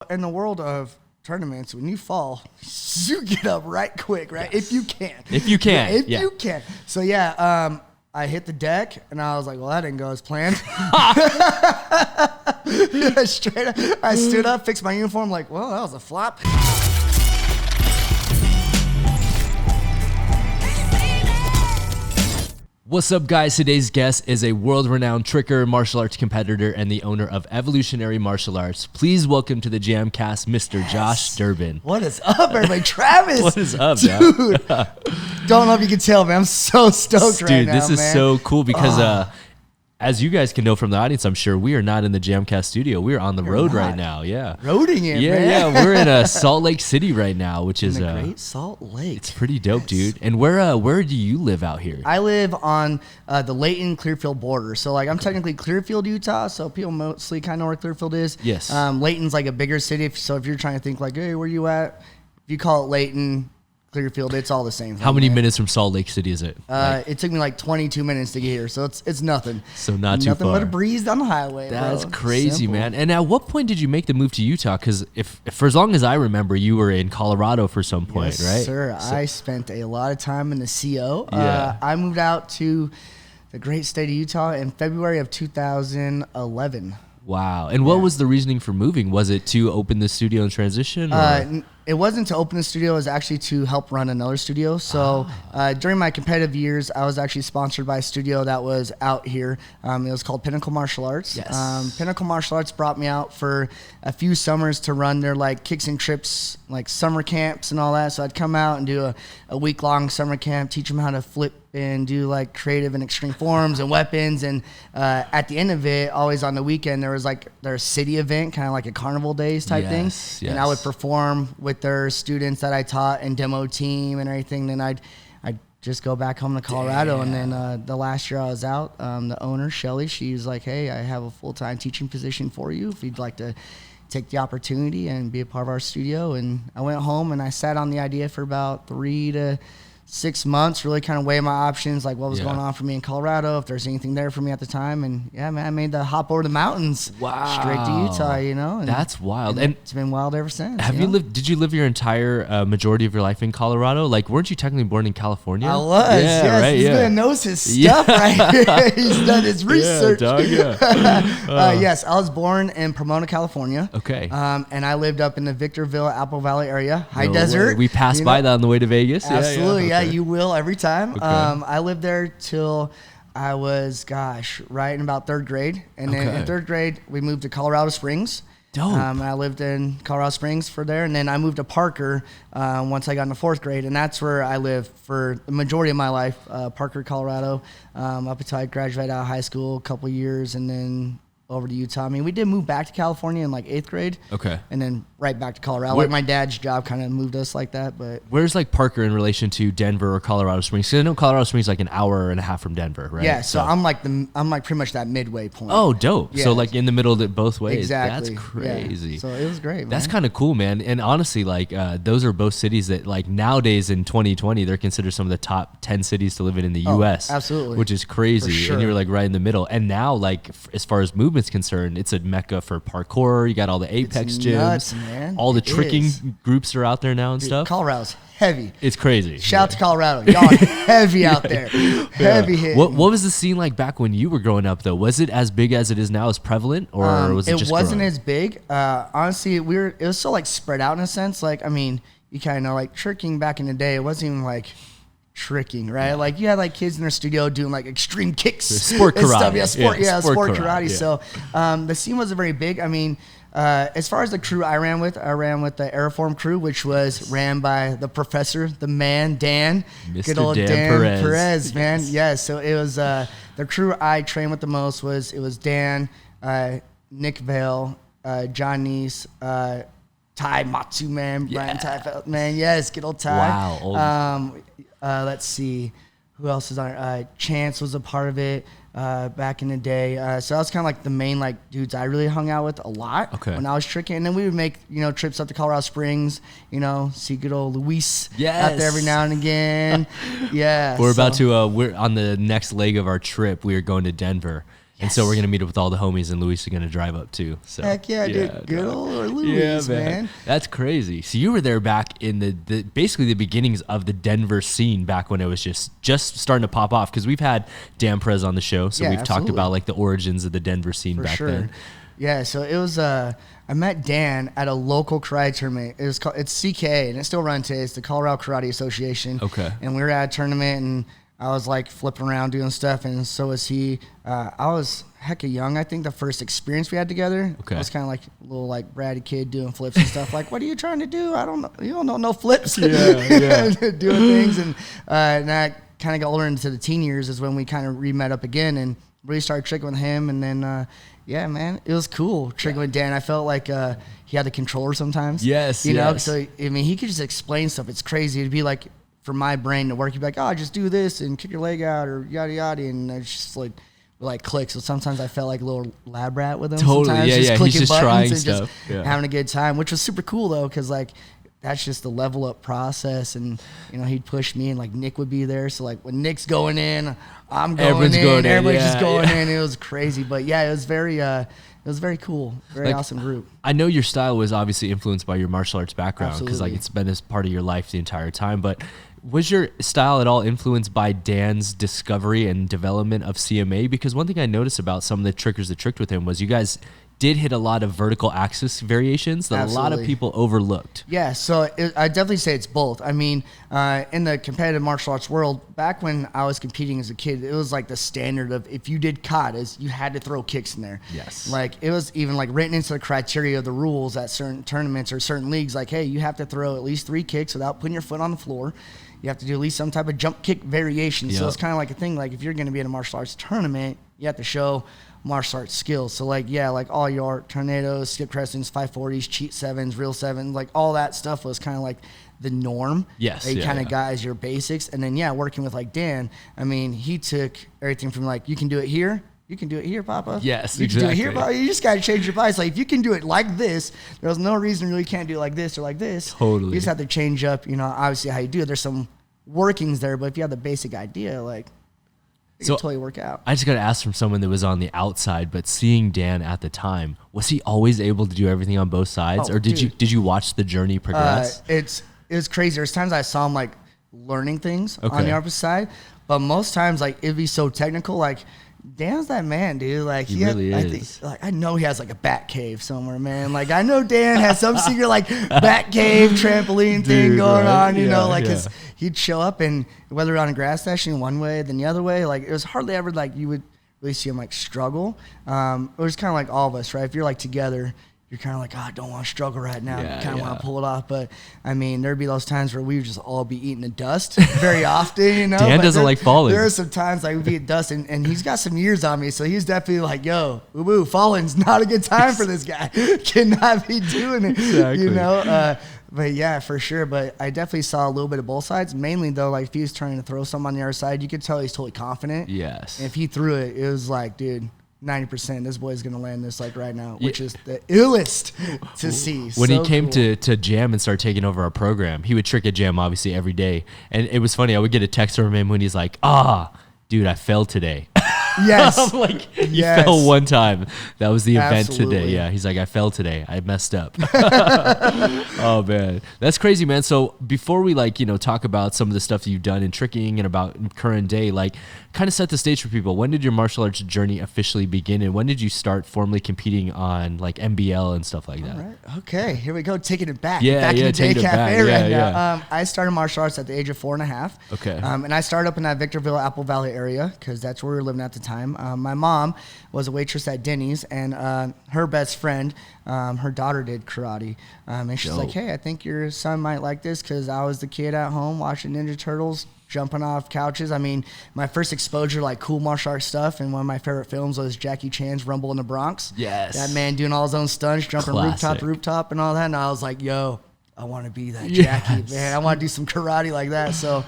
in the world of tournaments, when you fall, you get up right quick, right? Yes. If you can. If you can. If you can. So, I hit the deck, and I was like, well, that didn't go as planned. Straight up. I stood up, fixed my uniform, like, well, that was a flop. What's up, guys? Today's guest is a world-renowned tricker, martial arts competitor, and the owner of Evolutionary Martial Arts. Please welcome to the JAMCast, Mr. Josh Durbin. What is up, everybody? Travis! What is up, dude? Don't know if you can tell, man. I'm so stoked right now, Dude, this is man. so cool because as you guys can know from the audience, I'm sure, we are not in the JAMCast studio. We are on the road right now. Yeah. Roading it, man. Yeah. We're in Salt Lake City right now, which is the Great Salt Lake. It's pretty dope, dude. And where do you live out here? I live on the Layton-Clearfield border. So, I'm technically Clearfield, Utah. So people mostly kind of know where Clearfield is. Yes. Layton's like a bigger city. So if you're trying to think like, hey, where you at? If you call it Layton, Clearfield, it's all the same thing. How many minutes from Salt Lake City is it? It took me like 22 minutes to get here, so it's nothing. So not too far. Nothing but a breeze down the highway. That's bro. crazy, Simple. man. And at what point did you make the move to Utah? Because if for as long as I remember, you were in Colorado for some point, Yes, right? sir. So, I spent a lot of time in the CO. Yeah. I moved out to the great state of Utah in February of 2011. Wow. And what was the reasoning for moving? Was it to open the studio and transition? Or? It wasn't to open the studio. It was actually to help run another studio. So during my competitive years, I was actually sponsored by a studio that was out here. It was called Pinnacle Martial Arts. Yes. Pinnacle Martial Arts brought me out for a few summers to run their kicks and trips, summer camps and all that. So I'd come out and do a week-long summer camp, teach them how to flip and do creative and extreme forms and weapons. And at the end of it, always on the weekend, there was their city event, kind of like a carnival days type thing. Yes. And I would perform with their students that I taught and demo team and everything. Then I'd just go back home to Colorado. Damn. And then the last year I was out, the owner, Shelly, she was like, hey, I have a full-time teaching position for you if you'd like to take the opportunity and be a part of our studio. And I went home and I sat on the idea for about 3 to 6 months, really kind of weigh my options, what was going on for me in Colorado, if there's anything there for me at the time. And yeah, man, I made the hop over the mountains. Wow. Straight to Utah, And that's wild. And it's been wild ever since. Did you live your entire majority of your life in Colorado? Weren't you technically born in California? I was, yeah, yes. Right, This man knows his stuff right here. He's done his research. Yeah, dog, yes, I was born in Pomona, California. Okay. And I lived up in the Victorville, Apple Valley area, high No desert. way. We passed by that on the way to Vegas. Absolutely, Okay. you will every time. Okay. I lived there till I was, right in about third grade. And then in third grade, we moved to Colorado Springs. Dope. And I lived in Colorado Springs for there. And then I moved to Parker once I got into fourth grade. And that's where I lived for the majority of my life, Parker, Colorado, up until I graduated out of high school, a couple years, and then over to Utah. I mean, we did move back to California in 8th grade. Okay. And then right back to Colorado. My dad's job kind of moved us like that. But where's Parker in relation to Denver or Colorado Springs? Because I know Colorado Springs is an hour and a half from Denver, right? Yeah, so I'm pretty much that midway point. Oh, dope. Yeah. So in the middle of it both ways. Exactly. That's crazy. Yeah. So it was great, man. That's kind of cool, man. And honestly, those are both cities that nowadays in 2020, they're considered some of the top 10 cities to live in the U.S. Absolutely. Which is crazy. For sure. And you're right in the middle. And now, as far as movement's concerned, it's a mecca for parkour. You got all the Apex gyms. Nuts, man. All the tricking groups are out there now and stuff. Colorado's heavy. It's crazy. Shout out to Colorado. Y'all are heavy out there. Heavy hitting. What was the scene like back when you were growing up, though? Was it as big as it is now, as prevalent, or was it just wasn't growing? as big. Honestly, it was so spread out in a sense. You kind of know, tricking back in the day, it wasn't even tricking, right? You had kids in their studio doing Sport extreme kicks, karate. and stuff. Yeah, sport karate. karate. So the scene wasn't very big. I mean, as far as the crew I ran with the Aeroform crew, which was ran by the professor, the man, Dan. Mr. Good old Dan Perez, man. Yes. So it was the crew I trained with the most was Dan, Nick Vale, John Neese, Ty Matsu, man, Brian Ty, man. Yes, good old Ty. Wow. Let's see. Who else is on it? Chance was a part of it back in the day. So that was kind of the main dudes I really hung out with a lot when I was tricking. And then we would make trips up to Colorado Springs. See good old Luis out there every now and again. Yeah. We're on the next leg of our trip. We are going to Denver. And so we're going to meet up with all the homies, and Luis is going to drive up too. So heck yeah, dude. Good old Luis, man. That's crazy. So you were there back in the basically the beginnings of the Denver scene, back when it was just starting to pop off. Because we've had Dan Prez on the show, so we've talked about like the origins of the Denver scene back then. Yeah, so it was I met Dan at a local karate tournament. It's CK, and it's still run today. It's the Colorado Karate Association. Okay. And we were at a tournament, and I was like flipping around doing stuff, and so was he. I was hecka young. I think the first experience we had together, I was kind of like a little like bratty kid doing flips and stuff. Like, what are you trying to do? I don't know. You don't know no flips. Doing things, and I kind of got older into the teen years is when we kind of re-met up again and really started tricking with him, and then. Yeah, man, it was cool tricking with Dan. I felt like he had the controller sometimes. Yes, you know. So I mean, he could just explain stuff. It's crazy. It'd be like for my brain to work. He'd be like, "Oh, just do this and kick your leg out or yada yada," and it's just like click. So sometimes I felt like a little lab rat with him. Totally, sometimes, yeah. Clicking He's just buttons trying and stuff, just having a good time, which was super cool though, because like. That's just the level up process, and he'd push me, and like Nick would be there. So like when Nick's going in, I'm going in. Everybody's just going in. It was crazy, but yeah, it was very cool, very awesome group. I know your style was obviously influenced by your martial arts background because like it's been as part of your life the entire time. But was your style at all influenced by Dan's discovery and development of CMA? Because one thing I noticed about some of the trickers that tricked with him was you guys did hit a lot of vertical axis variations that a lot of people overlooked. Yeah, so I definitely say it's both. I mean, in the competitive martial arts world, back when I was competing as a kid, it was like the standard of if you did katas, you had to throw kicks in there. Yes. Like it was even like written into the criteria of the rules at certain tournaments or certain leagues, like, hey, you have to throw at least 3 kicks without putting your foot on the floor. You have to do at least some type of jump kick variation. So it's kind of like a thing, like if you're going to be in a martial arts tournament, you have to show martial arts skills. So like, yeah, like all your tornadoes, skip crestings, 540s, cheat 7s, real 7s, like all that stuff was kind of like the norm. Yes. That you kind of got as your basics. And then, working with like Dan, I mean, he took everything from like, you can do it here. You can do it here, Papa. Yes, you can do it here, Papa. You just got to change your bias. Like, if you can do it like this, there's no reason you really can't do it like this or like this. Totally. You just have to change up, obviously how you do it. There's some workings there, but if you have the basic idea, like, it can totally work out. I just got to ask from someone that was on the outside, but seeing Dan at the time, was he always able to do everything on both sides, or did you watch the journey progress? It was crazy. There's times I saw him like learning things on the opposite side, but most times like it'd be so technical. Like Dan's that man, dude. Like he really is. I know he has like a bat cave somewhere, man. Like I know Dan has some secret like bat cave trampoline thing going on. You know, like he'd show up and whether on a grass session one way then the other way, like it was hardly ever like you would really see him like struggle. It was kind of like all of us, right? If you're like together, you're kind of like, I don't want to struggle right now. You kind of want to pull it off. But, I mean, there'd be those times where we would just all be eating the dust very often, Dan doesn't like falling. There are some times like we'd be at dust, and he's got some years on me, so he's definitely like, yo, woo-woo, falling's not a good time for this guy. Cannot be doing it, exactly. But, yeah, for sure. But I definitely saw a little bit of both sides. Mainly, though, like if he was trying to throw something on the other side, you could tell he's totally confident. Yes. And if he threw it, it was like, dude, 90% this boy's gonna land this like right now, which is the illest to see. When he came to Jam and started taking over our program, he would trick at Jam obviously every day, and it was funny. I would get a text from him when he's like, dude, I fell today. Yes. I'm like, you fell one time. That was the event today. Yeah. He's like, I fell today. I messed up. Oh man. That's crazy, man. So before we talk about some of the stuff that you've done in tricking and about current day, like kind of set the stage for people. When did your martial arts journey officially begin, and when did you start formally competing on like MBL and stuff like that? All right. Okay. Here we go. Taking it back. Yeah. Back in the day cafe right now. Yeah. I started martial arts at the age of 4.5. Okay. And I started up in that Victorville, Apple Valley area because that's where we were living at the time. My mom was a waitress at Denny's, and her best friend, her daughter did karate. And she's like, hey, I think your son might like this because I was the kid at home watching Ninja Turtles, jumping off couches. I mean, my first exposure to like cool martial arts stuff, and one of my favorite films was Jackie Chan's Rumble in the Bronx. Yes. That man doing all his own stunts, jumping rooftop to rooftop and all that. And I was like, yo, I want to be that Jackie, man. I want to do some karate like that. So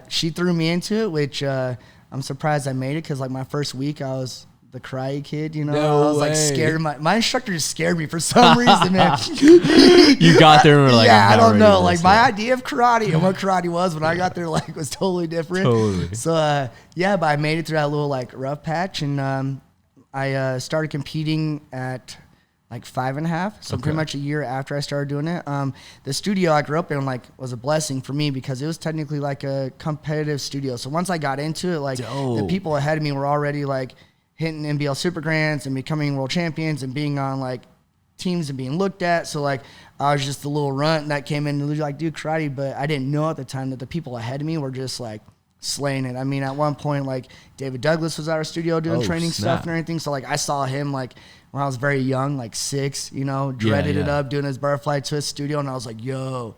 she threw me into it, which I'm surprised I made it because like my first week I was the karate kid, I was like scared. My instructor just scared me for some reason, man. You got there and were like, I don't know. Like my idea of karate and what karate was when I got there, like was totally different. Totally. So but I made it through that little like rough patch, and I started competing at like 5.5, so pretty much a year after I started doing it. The studio I grew up in was a blessing for me because it was technically like a competitive studio. So once I got into it, like the people ahead of me were already like hitting NBL Super Grands and becoming world champions and being on like teams and being looked at. So like I was just the little runt that came in to like do karate, but I didn't know at the time that the people ahead of me were just like slaying it. I mean, at one point, like David Douglas was at our studio doing training stuff and everything. So like I saw him like when I was very young, like 6, dreaded it up, doing his butterfly twist studio. And I was like, yo,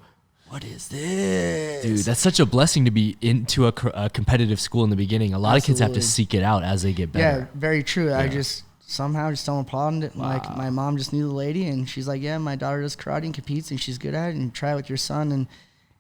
what is this? Dude, that's such a blessing to be into a competitive school in the beginning. A lot of kids have to seek it out as they get better. Yeah, very true. Yeah. I just somehow just stumbled upon it. Wow. Like my mom just knew the lady and she's like, yeah, my daughter does karate and competes and she's good at it and try it with your son. And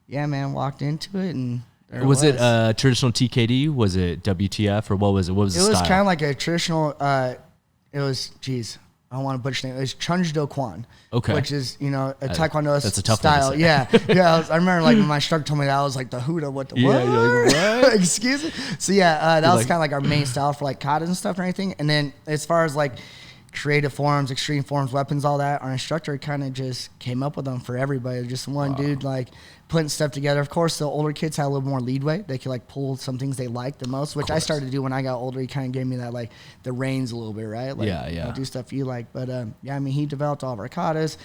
yeah, man, walked into it and was it traditional TKD? Was it WTF or what was it? What was the style? It was kind of like a traditional, it was, I don't want to butcher the name. It was Chunj Do Kwan, which is, a Taekwondo that's a tough style. One to say. Yeah. I remember like when my instructor told me that, I was like, the Huda, what the what? You're like, what? Excuse me? So yeah, that was kind of like our main style for like katas and stuff and everything. And then as far as like creative forms, extreme forms, weapons, all that, our instructor kind of just came up with them for everybody. Just one dude like putting stuff together. Of course, the older kids had a little more leadway. They could like pull some things they liked the most, which I started to do when I got older. He kind of gave me that like the reins a little bit, right? Like, do stuff you like. But I mean, he developed all of our katas.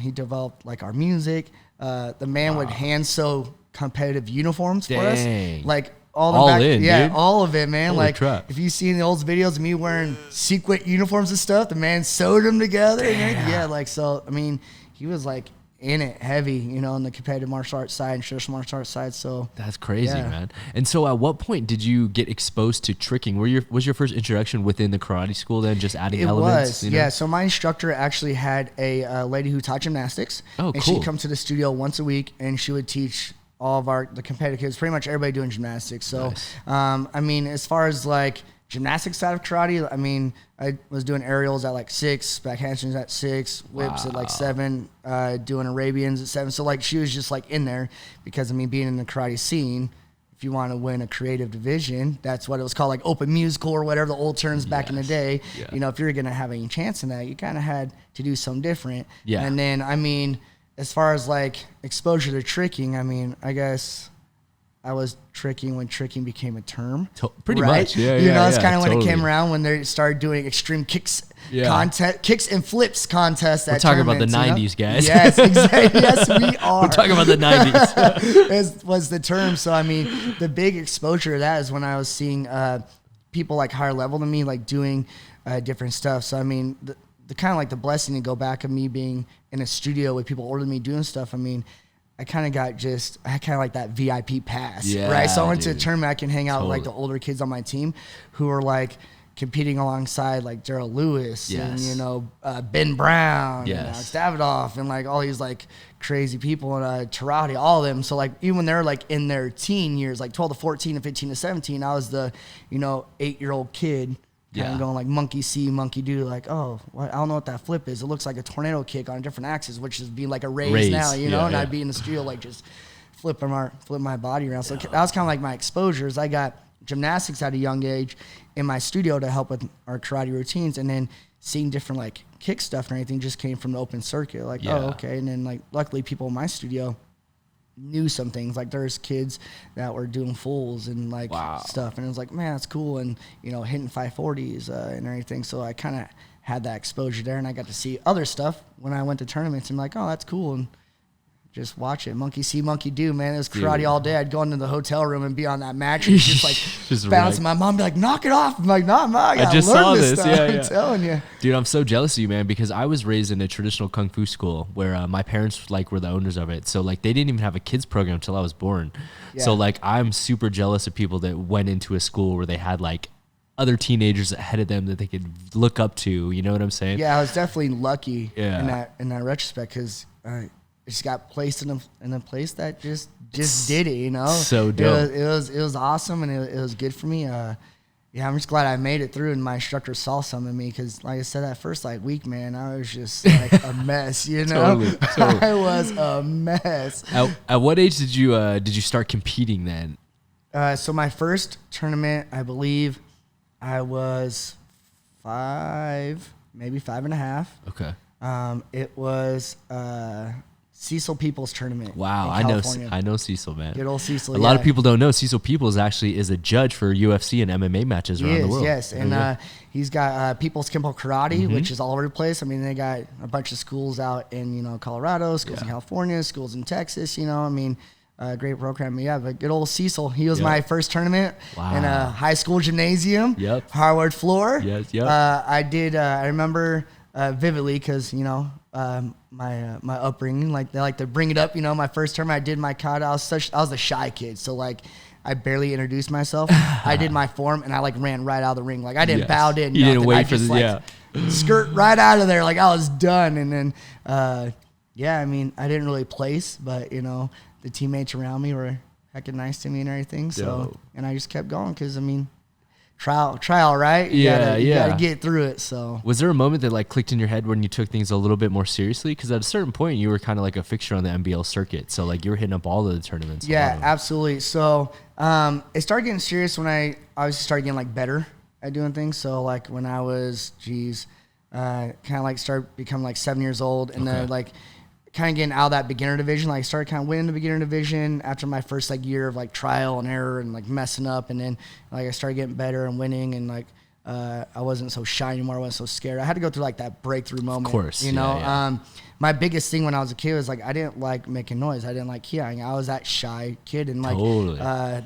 He developed like our music. The man would hand sew competitive uniforms for us. Like all of it, man. Holy like crap. If you see in the old videos of me wearing sequin uniforms and stuff, the man sewed them together. Yeah, like so. I mean, he was like in it heavy, on the competitive martial arts side and traditional martial arts side. So that's crazy, man. And so, at what point did you get exposed to tricking? Was your first introduction within the karate school? Then just adding elements. Yeah. So my instructor actually had a lady who taught gymnastics. Oh, and cool. she'd come to the studio once a week, and she would teach all of the competitive kids, pretty much everybody doing gymnastics. So, nice. I mean, as far as like gymnastics side of karate, I mean, I was doing aerials at like 6, back handstands at 6, whips at like 7, doing Arabians at 7. So like she was just like in there because I mean, being in the karate scene, if you want to win a creative division, that's what it was called, like open musical or whatever the old terms back in the day. Yeah. If you're going to have any chance in that, you kind of had to do something different. Yeah. And then, I mean, as far as like exposure to tricking, I mean, I guess I was tricking when tricking became a term. Pretty much, yeah. It's kind of when it came around when they started doing extreme kicks contest, kicks and flips contest. We're talking about the 90s, guys. Yes, exactly. Yes, we are. We're talking about the 90s. was the term. So, I mean, the big exposure to that is when I was seeing people like higher level than me, like doing different stuff. So, I mean, the kind of like the blessing to go back of me being in a studio with people older than me doing stuff. I mean, I kind of like that VIP pass, right? So I went to a tournament, I can hang out with like the older kids on my team who are like competing alongside like Daryl Lewis and, Ben Brown and Alex Davidoff and like all these like crazy people and Tarati, all of them. So like even when they're like in their teen years, like 12 to 14 and 15 to 17, I was the, 8-year-old kid kind of going like monkey see, monkey do, like, oh, what? I don't know what that flip is. It looks like a tornado kick on a different axis, which is being like a raise now, and I'd be in the studio like just flipping my body around. So that was kind of like my exposures. I got gymnastics at a young age in my studio to help with our karate routines, and then seeing different like kick stuff and everything just came from the open circuit. Like, oh, okay. And then like luckily people in my studio knew some things. Like there's kids that were doing fulls and like stuff, and it was like, man, that's cool. And hitting 540s and everything. So I kind of had that exposure there, and I got to see other stuff when I went to tournaments. And like, oh, that's cool. And just watch it. Monkey see, monkey do, man. It was karate all day. I'd go into the hotel room and be on that mattress, just like just bouncing. My mom would be like, knock it off. I'm like, nah, I gotta just learn saw this stuff. I'm telling you. Dude, I'm so jealous of you, man, because I was raised in a traditional kung fu school where my parents like were the owners of it. So like they didn't even have a kids program until I was born. Yeah. So like I'm super jealous of people that went into a school where they had like other teenagers ahead of them that they could look up to. You know what I'm saying? Yeah, I was definitely lucky in that retrospect because just got placed in a place that just did it, So dope. It was awesome, and it was good for me. I'm just glad I made it through, and my instructor saw some in me because, like I said, that first like week, man, I was just like a mess, Totally. I was a mess. At what age did you start competing then? So my first tournament, I believe, I was maybe 5.5. Okay. It was Cecil Peoples tournament. Wow, I know Cecil, man. Good old Cecil. A lot of people don't know Cecil Peoples actually is a judge for UFC and MMA matches around the world. Yes, and he's got People's Kimpo Karate, which is all over the place. I mean, they got a bunch of schools out in Colorado, schools in California, schools in Texas. I mean, great program. Yeah, but good old Cecil. He was my first tournament in a high school gymnasium, hardwood floor. Yes, I remember vividly because my upbringing, like they like to bring it up. My first tournament, I did my kata. I was a shy kid, so like I barely introduced myself. I did my form and I like ran right out of the ring. Like I didn't bow in. You didn't wait for skirt right out of there. Like I was done. And then I mean, I didn't really place, but the teammates around me were heckin' nice to me and everything. So and I just kept going because I mean, trial, right? You gotta get through it. So was there a moment that like clicked in your head when you took things a little bit more seriously? Because at a certain point you were kind of like a fixture on the NBL circuit, so like you were hitting up all of the tournaments. Yeah, absolutely. So it started getting serious when I obviously started getting like better at doing things. So like when I was kind of like started becoming like 7 years old, and then like kind of getting out of that beginner division. Like I started kind of winning the beginner division after my first like year of like trial and error and like messing up. And then like I started getting better and winning, and like I wasn't so shy anymore. I wasn't so scared. I had to go through like that breakthrough moment. Of course. My biggest thing when I was a kid was like I didn't like making noise. I didn't like kiaing. I was that shy kid, and like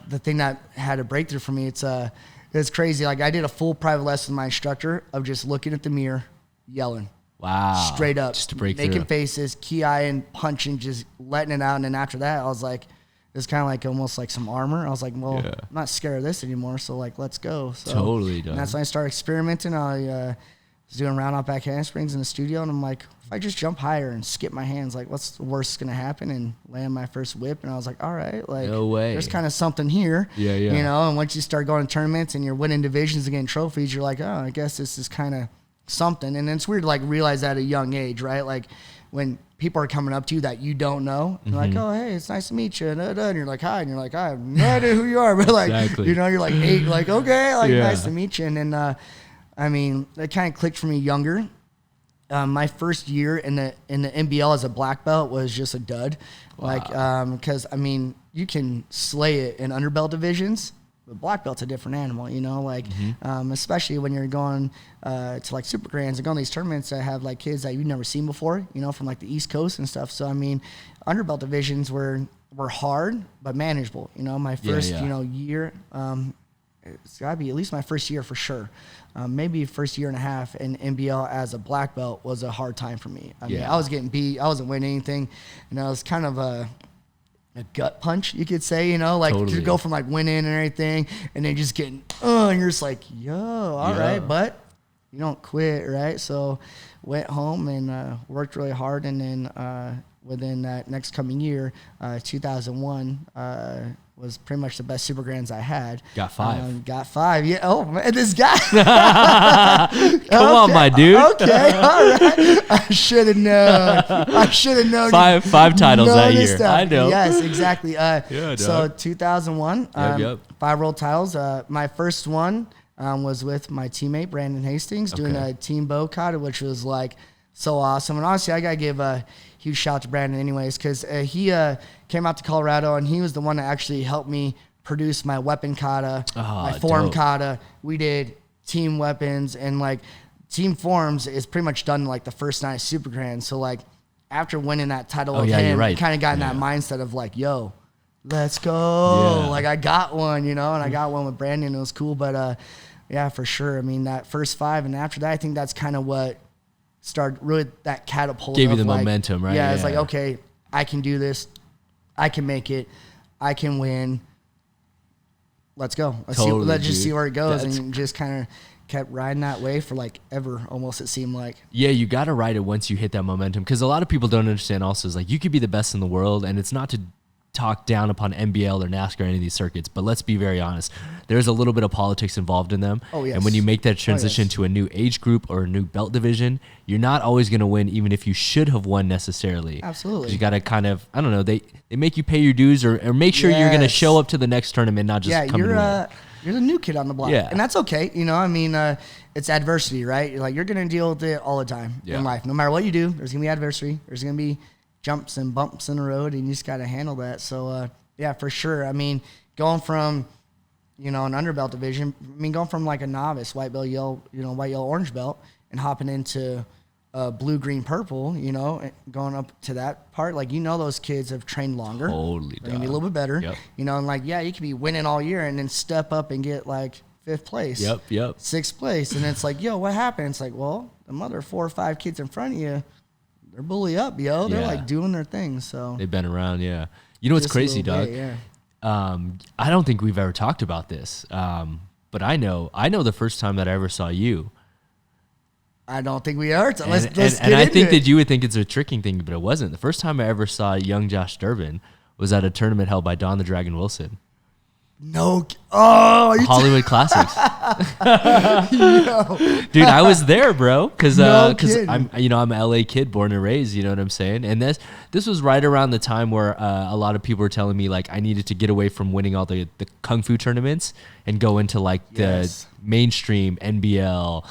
the thing that had a breakthrough for me, it's crazy. Like I did a full private lesson with my instructor of just looking at the mirror, yelling. Wow. Straight up. Just to break making through. faces, ki-eyeing, punching, just letting it out. And then after that, I was like, it's kind of like almost like some armor. I was like, well, I'm not scared of this anymore. So like, let's go. So, totally done. And that's when I started experimenting. I was doing round off back handsprings in the studio. And I'm like, if I just jump higher and skip my hands, like what's the worst that's going to happen? And land my first whip. And I was like, all right, like no way. There's kind of something here. Yeah. And once you start going to tournaments and you're winning divisions and getting trophies, you're like, oh, I guess this is kind of something. And it's weird to like realize that at a young age, right? Like when people are coming up to you that you don't know, you're like, oh, hey, it's nice to meet you. And you're like, hi. And you're like, I have no idea who you are. But like, you're like 8, like, okay, like nice to meet you. And then, I mean, it kind of clicked for me younger. My first year in the NBL as a black belt was just a dud. Wow. Like, because I mean, you can slay it in underbelt divisions. But black belt's a different animal, especially when you're going to like super grands and going to these tournaments that have like kids that you've never seen before, from like the East Coast and stuff. So, I mean, underbelt divisions were hard, but manageable. My first, year, it's got to be at least my first year for sure. Maybe first year and a half in NBL as a black belt was a hard time for me. I mean, I was getting beat. I wasn't winning anything. It was kind of a gut punch, you could say, like to go from like winning and everything and then just getting, and you're just like, yo, all right, but you don't quit, right? So went home and worked really hard, and then within that next coming year, 2001, was pretty much the best super grands I had. Got 5. Yeah. Oh man, this guy. Come on, my dude. Okay. All right. I should have known. Five titles that year. Stuff. I know. Yes, exactly. So 2001, 5 world titles. My first one was with my teammate Brandon Hastings doing a team bow kata, which was like so awesome. And honestly, I gotta give a huge shout out to Brandon anyways, because he came out to Colorado and he was the one that actually helped me produce my weapon kata, my form kata. We did team weapons, and like team forms is pretty much done like the first night of Super Grand. So like after winning that title with him, I kind of got in that mindset of like, yo, let's go. Like I got one, and I got one with Brandon. It was cool. But yeah, for sure. I mean, that first 5, and after that, I think that's kind of what started really that catapult. Gave you the momentum, right? Yeah, it's like, okay, I can do this. I can make it. I can win. Let's go. Let's just see where it goes. And just kind of kept riding that way for like ever, almost, it seemed like. Yeah, you got to ride it once you hit that momentum, because a lot of people don't understand also is like you could be the best in the world, and it's not to talk down upon NBL or Naska or any of these circuits, but let's be very honest. There's a little bit of politics involved in them. Oh, yes. And when you make that transition to a new age group or a new belt division, you're not always going to win, even if you should have won necessarily. Absolutely. You got to kind of, I don't know, they make you pay your dues or make sure you're going to show up to the next tournament, not just come and win. You're the new kid on the block. Yeah. And that's okay. You know, I mean, it's adversity, right? You're going to deal with it all the time in life. No matter what you do, there's going to be adversity. There's going to be jumps and bumps in the road, and you just got to handle that. So, yeah, for sure. I mean, going from, an underbelt division, going from like a novice, white, yellow, orange belt, and hopping into blue, green, purple, going up to that part, those kids have trained longer. Totally. They're going to be a little bit better. Yep. You could be winning all year and then step up and get 5th place. Yep. 6th place. And it's what happened? It's well, the mother 4 or 5 kids in front of you, they're bully up, yo. They're doing their thing. So they've been around, yeah. You know what's crazy, Doug? I don't think we've ever talked about this, but I know the first time that I ever saw you. I don't think we are. So let's get and I think it. that you would think it's a tricking thing, but it wasn't. The first time I ever saw young Josh Durbin was at a tournament held by Don the Dragon Wilson. No. Hollywood Classics. Dude, I was there, bro. Because I'm I'm an LA kid, born and raised. You know what I'm saying? And this was right around the time where a lot of people were telling me I needed to get away from winning all the kung fu tournaments and go into the mainstream NBL.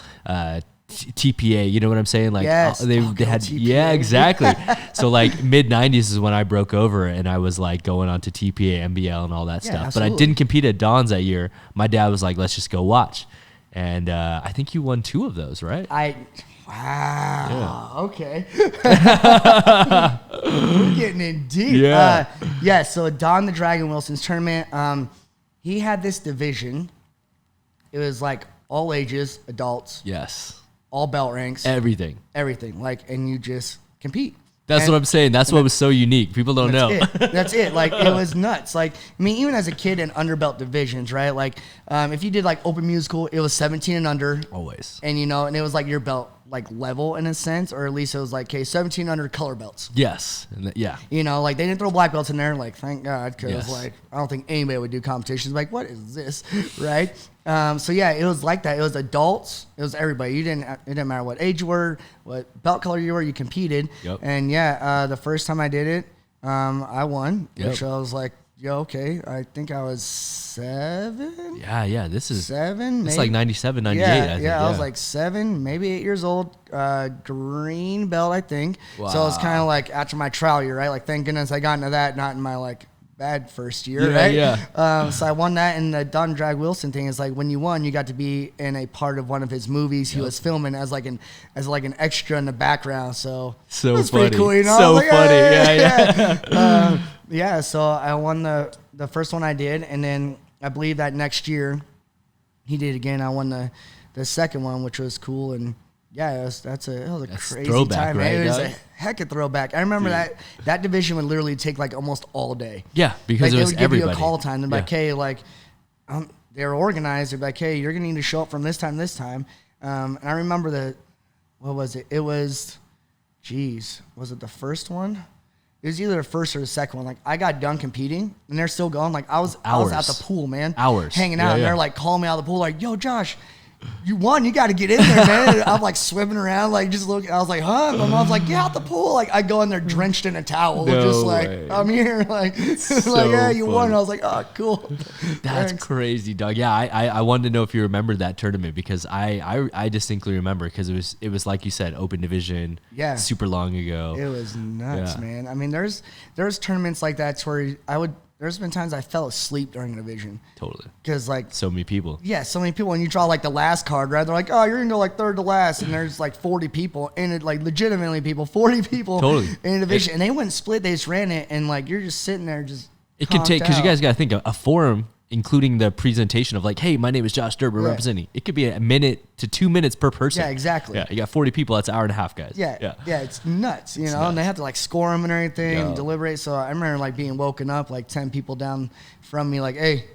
TPA, you know what I'm saying? They had, TPA. Yeah, exactly. So mid 90s is when I broke over and I was going on to TPA, NBL and all that stuff. Absolutely. But I didn't compete at Don's that year. My dad was let's just go watch. And I think you won 2 of those, right? Wow. Yeah. Okay. We're getting in deep. Yeah. So Don the Dragon Wilson's tournament, he had this division. It was all ages, adults. Yes. All belt ranks. Everything. And you just compete. That's what I'm saying. That's what was so unique. People don't know. That's it. It was nuts. Even as a kid in underbelt divisions, right? If you did open musical, it was 17 and under. Always. And, and it was your belt, level in a sense, or at least it was 17 under color belts. Yes. Yeah. They didn't throw black belts in there. Thank God. Because, Yes. I don't think anybody would do competitions. What is this? Right? So yeah, it was like that. It was adults. It was everybody. It didn't matter what age you were, what belt color you were. You competed. Yep. And yeah, the first time I did it, I won. Yep. Which I was okay. I think I was 7. Yeah. This is 7. It's 97, 98. Yeah, I think. I was 7, maybe 8 years old. Green belt, I think. Wow. So it was kind of after my trial year, right? Thank goodness I got into that, not in my bad first year, right? Yeah. So I won that, and the Don Drag Wilson thing is when you won, you got to be in a part of one of his movies. He was filming as an extra in the background. So it was funny. pretty cool, So funny. Yeah. So I won the first one I did, and then I believe that next year he did again. I won the second one, which was cool, and yeah, it was a crazy throwback, time. right, It was a heck of throwback. I remember that division would literally take almost all day. Yeah, because it was they would give everybody. you a call time. They're hey, they were organized. They're hey, you're gonna need to show up from this time to this time. And I remember what was it? It was, was it the first one? It was either the first or the second one. I got done competing, and they're still going. I was at the pool, man. Hours. Hanging out, and they're calling me out of the pool, yo, Josh, you won. You got to get in there, man. I'm swimming around, just looking. I was huh? My mom's get out the pool. I go in there drenched in a towel, way. I'm here. Yeah, you won. And I was oh, cool. That's crazy, dog. Yeah, I wanted to know if you remembered that tournament because I distinctly remember because it was like you said, open division. Yeah. Super long ago. It was nuts, man. There's tournaments like that where there's been times I fell asleep during a division. Totally. Because so many people. Yeah, so many people. When you draw the last card, right? They're oh, you're gonna go third to last, and there's 40 people, and it legitimately 40 people totally. In a division, and they wouldn't split. They just ran it, and you're just sitting there just. It could take because you guys got to think a forum, including the presentation of hey, my name is Josh Durbin representing. It could be a minute to 2 minutes per person. Yeah, exactly. Yeah, you got 40 people. That's an hour and a half, guys. Yeah, it's nuts, and they have to score them and everything, and deliberate. So I remember being woken up 10 people down from me, hey,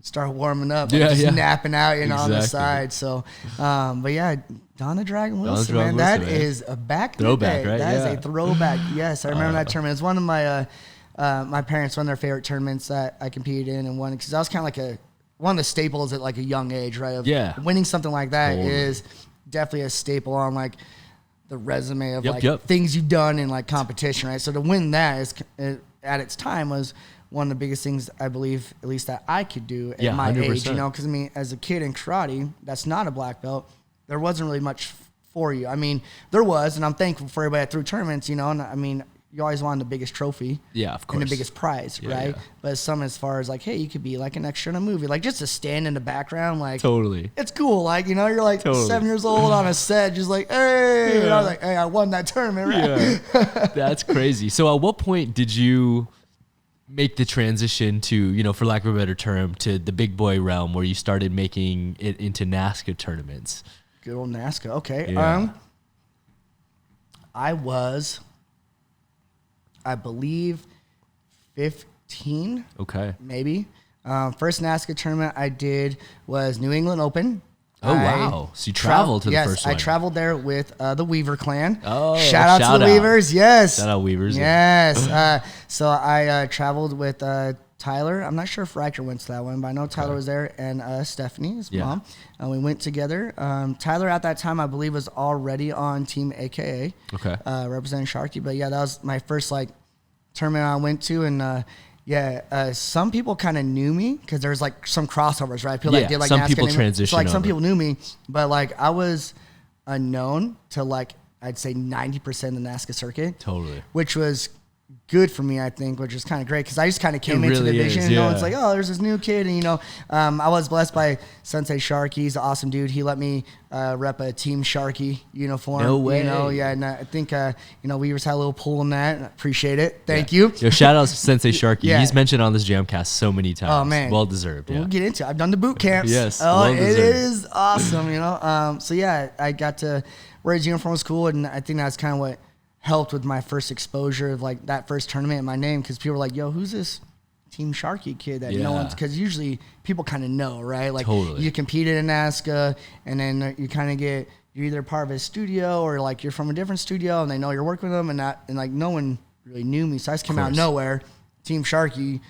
start warming up, just napping out, on the side. So, but yeah, Don the Dragon Wilson, man, that is a throwback, right? That is a throwback. Yes, I remember that tournament. It's one of my my parents, one of their favorite tournaments that I competed in and won, because I was kind of one of the staples at a young age, right? Winning something like that is definitely a staple on the resume of things you've done in competition, right? So to win that is at its time was one of the biggest things I believe, at least that I could do at my 100%. age, you know, because I mean, as a kid in karate, that's not a black belt, there wasn't really much for you. I mean, there was, and I'm thankful for everybody that threw tournaments, you know, and I mean, you always wanted the biggest trophy. Yeah, of course. And the biggest prize, right? Yeah. But some as far as like, hey, you could be like an extra in a movie. Like just to stand in the background, like totally. It's cool. Like, you know, you're like 7 years old on a set, just like, hey, and I was like, hey, I won that tournament, right? Yeah. That's crazy. So at what point did you make the transition to, you know, for lack of a better term, to the big boy realm where you started making it into Naska tournaments? Good old Naska. Okay. Yeah. I was, I believe, 15. Okay. Maybe. First Naska tournament I did was New England Open. Oh, wow. So you traveled to the first one. Yes, I traveled there with the Weaver clan. Oh, shout out to the Weavers. Yes. Shout out Weavers. Yes. So I traveled with Tyler. I'm not sure if Riker went to that one, but I know Tyler was there, and Stephanie, his mom. And we went together. Tyler at that time, I believe, was already on Team AKA, representing Sharky. But yeah, that was my first like tournament I went to, and some people kind of knew me because there's like some crossovers, right? People that did like some Naska people transition. So like some people knew me, but like I was unknown to like I'd say 90% of the Naska circuit. Totally. Which was good for me, I think, which is kind of great because I just kind of came into the division. You know, it's like, oh, there's this new kid, and you know, I was blessed by Sensei Sharky. He's an awesome dude. He let me rep a Team Sharky uniform. No way. You know, and I think you know, we just had a little pull in that. And I appreciate it. Thank you. Yo, shout out to Sensei Sharky. Yeah. He's mentioned on this JAMCast so many times. Oh man, well deserved. Yeah. We'll get into it. I've done the boot camps. Yes, well it is awesome. You know, so yeah, I got to wear his uniform. Was cool, and I think that's kind of what helped with my first exposure of like that first tournament in my name, because people were like, yo, who's this Team Sharky kid that no one's, because usually people kind of know, right? Like you competed in Naska, and then you kind of get, you're either part of his studio or like you're from a different studio and they know you're working with them, and like no one really knew me. So I just came out of nowhere, Team Sharky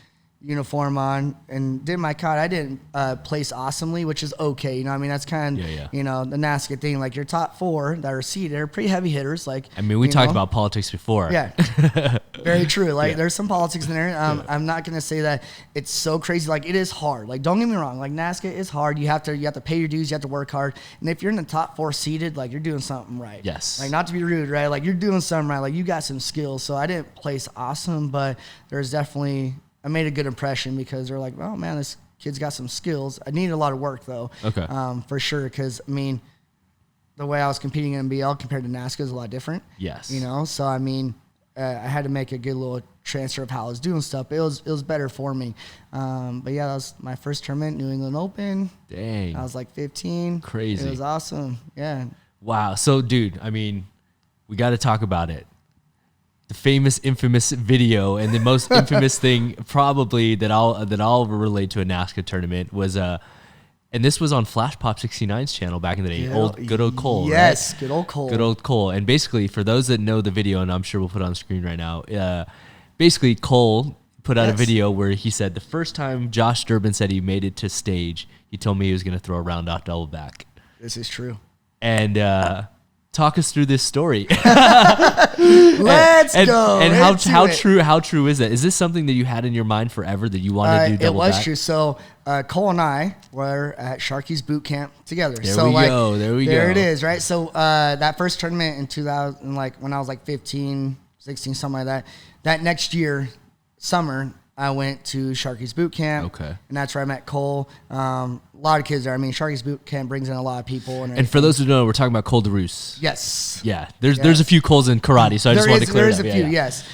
uniform on, and did my cut. I didn't place awesomely, which is okay. You know, I mean, that's kind of, you know, the Naska thing. Like your top four that are seeded are pretty heavy hitters. Like, I mean, we talked about politics before. Yeah, very true. Like there's some politics in there. I'm not going to say that it's so crazy. Like it is hard. Like don't get me wrong. Like Naska is hard. You have to pay your dues. You have to work hard. And if you're in the top four seeded, like you're doing something right. Yes. Like not to be rude, right? Like you're doing something right. Like you got some skills. So I didn't place awesome, but there's definitely, I made a good impression because they're like, oh man, this kid's got some skills. I needed a lot of work though. Okay. For sure. Cause I mean, the way I was competing in NBL compared to Naska is a lot different. Yes. You know? So, I mean, I had to make a good little transfer of how I was doing stuff. It was better for me. But yeah, that was my first tournament, New England Open. Dang. I was like 15. Crazy. It was awesome. Yeah. Wow. So dude, I mean, we got to talk about it. The famous, infamous video, and the most infamous thing probably that I'll relate to a Naska tournament was and this was on Flash Pop 69's channel back in the day. Good old Cole. Yes, right? good old Cole. Good old Cole. And basically, for those that know the video, and I'm sure we'll put it on screen right now, basically Cole put out a video where he said the first time Josh Durbin said he made it to stage, he told me he was going to throw a round off double back. This is true. And talk us through this story. Let's go. And how true is that? Is this something that you had in your mind forever that you wanted to do double back? It was true. So Cole and I were at Sharky's boot camp together. There we go. There it is, right? So that first tournament in 2000, like when I was like 15, 16, something like that. That next year, summer, I went to Sharky's boot camp. Okay. And that's where I met Cole. A lot of kids there. I mean, Sharky's boot camp brings in a lot of people. And for those who don't know, we're talking about Cole DeRoos. Yes. Yeah. There's a few Coles in karate, so I just wanted to clear it up. There is a few, yes.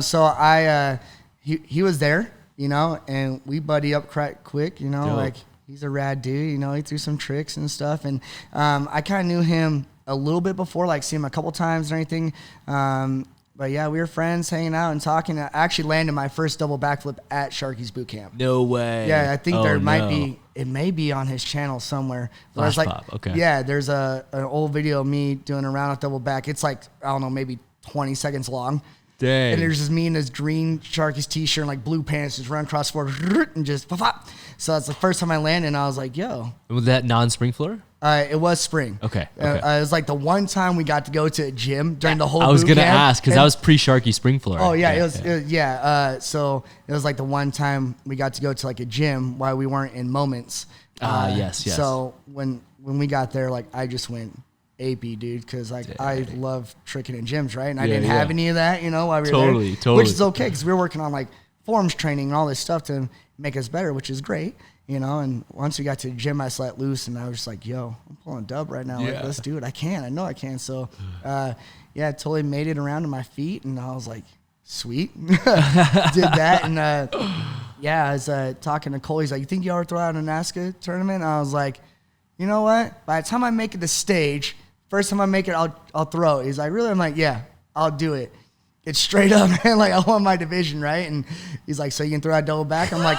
So he was there, you know, and we buddy up quick, you know, Dope. like he's a rad dude, you know, he threw some tricks and stuff. And I kind of knew him a little bit before, like see him a couple times or anything. But yeah, we were friends, hanging out and talking. I actually landed my first double backflip at Sharky's boot camp. No way. Yeah, I think it may be on his channel somewhere. Flash Pop, okay. Yeah, there's an old video of me doing a round off double back. It's like, I don't know, maybe 20 seconds long. Dang. And there's just me in this green Sharky's t-shirt and like blue pants, just run across the floor and just pop. So that's the first time I landed, and I was like, yo. Was that non-spring floor? It was spring. Okay. It was like the one time we got to go to a gym during the whole boot I was going to camp. ask, because that was pre-Sharky spring floor. Oh, yeah. So it was like the one time we got to go to like a gym while we weren't in Moments. Yes. So when we got there, like I just went AP, dude, because like I love tricking in gyms, right? And I didn't have any of that, you know, while we were there. Totally. Which is okay, because we were working on like forms training and all this stuff to make us better, which is great, you know. And once we got to the gym, I let loose, and I was just like, yo, I'm pulling dub right now. Like, let's do it. I know I can. So, totally made it around to my feet, and I was like, sweet. Did that, and I was talking to Cole. He's like, you think you ever throw out a Naska tournament? And I was like, you know what? By the time I make it to stage, first time I make it, I'll throw. He's like, really? I'm like, yeah, I'll do it. It's straight up, man. Like, I won my division, right? And he's like, so you can throw out double back? I'm like,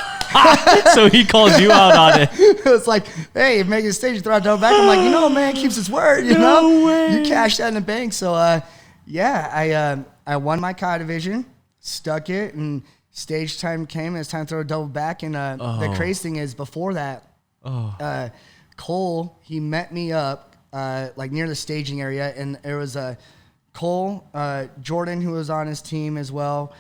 so he called you out on it. It's like, hey, make it a stage, throw out double back. I'm like, you know, man, keeps his word, you know? No way. You cash that in the bank. So, I won my COD division, stuck it, and stage time came, and it's time to throw a double back. And the crazy thing is, before that, Cole, he met me up like near the staging area, and there was Cole, Jordan, who was on his team as well.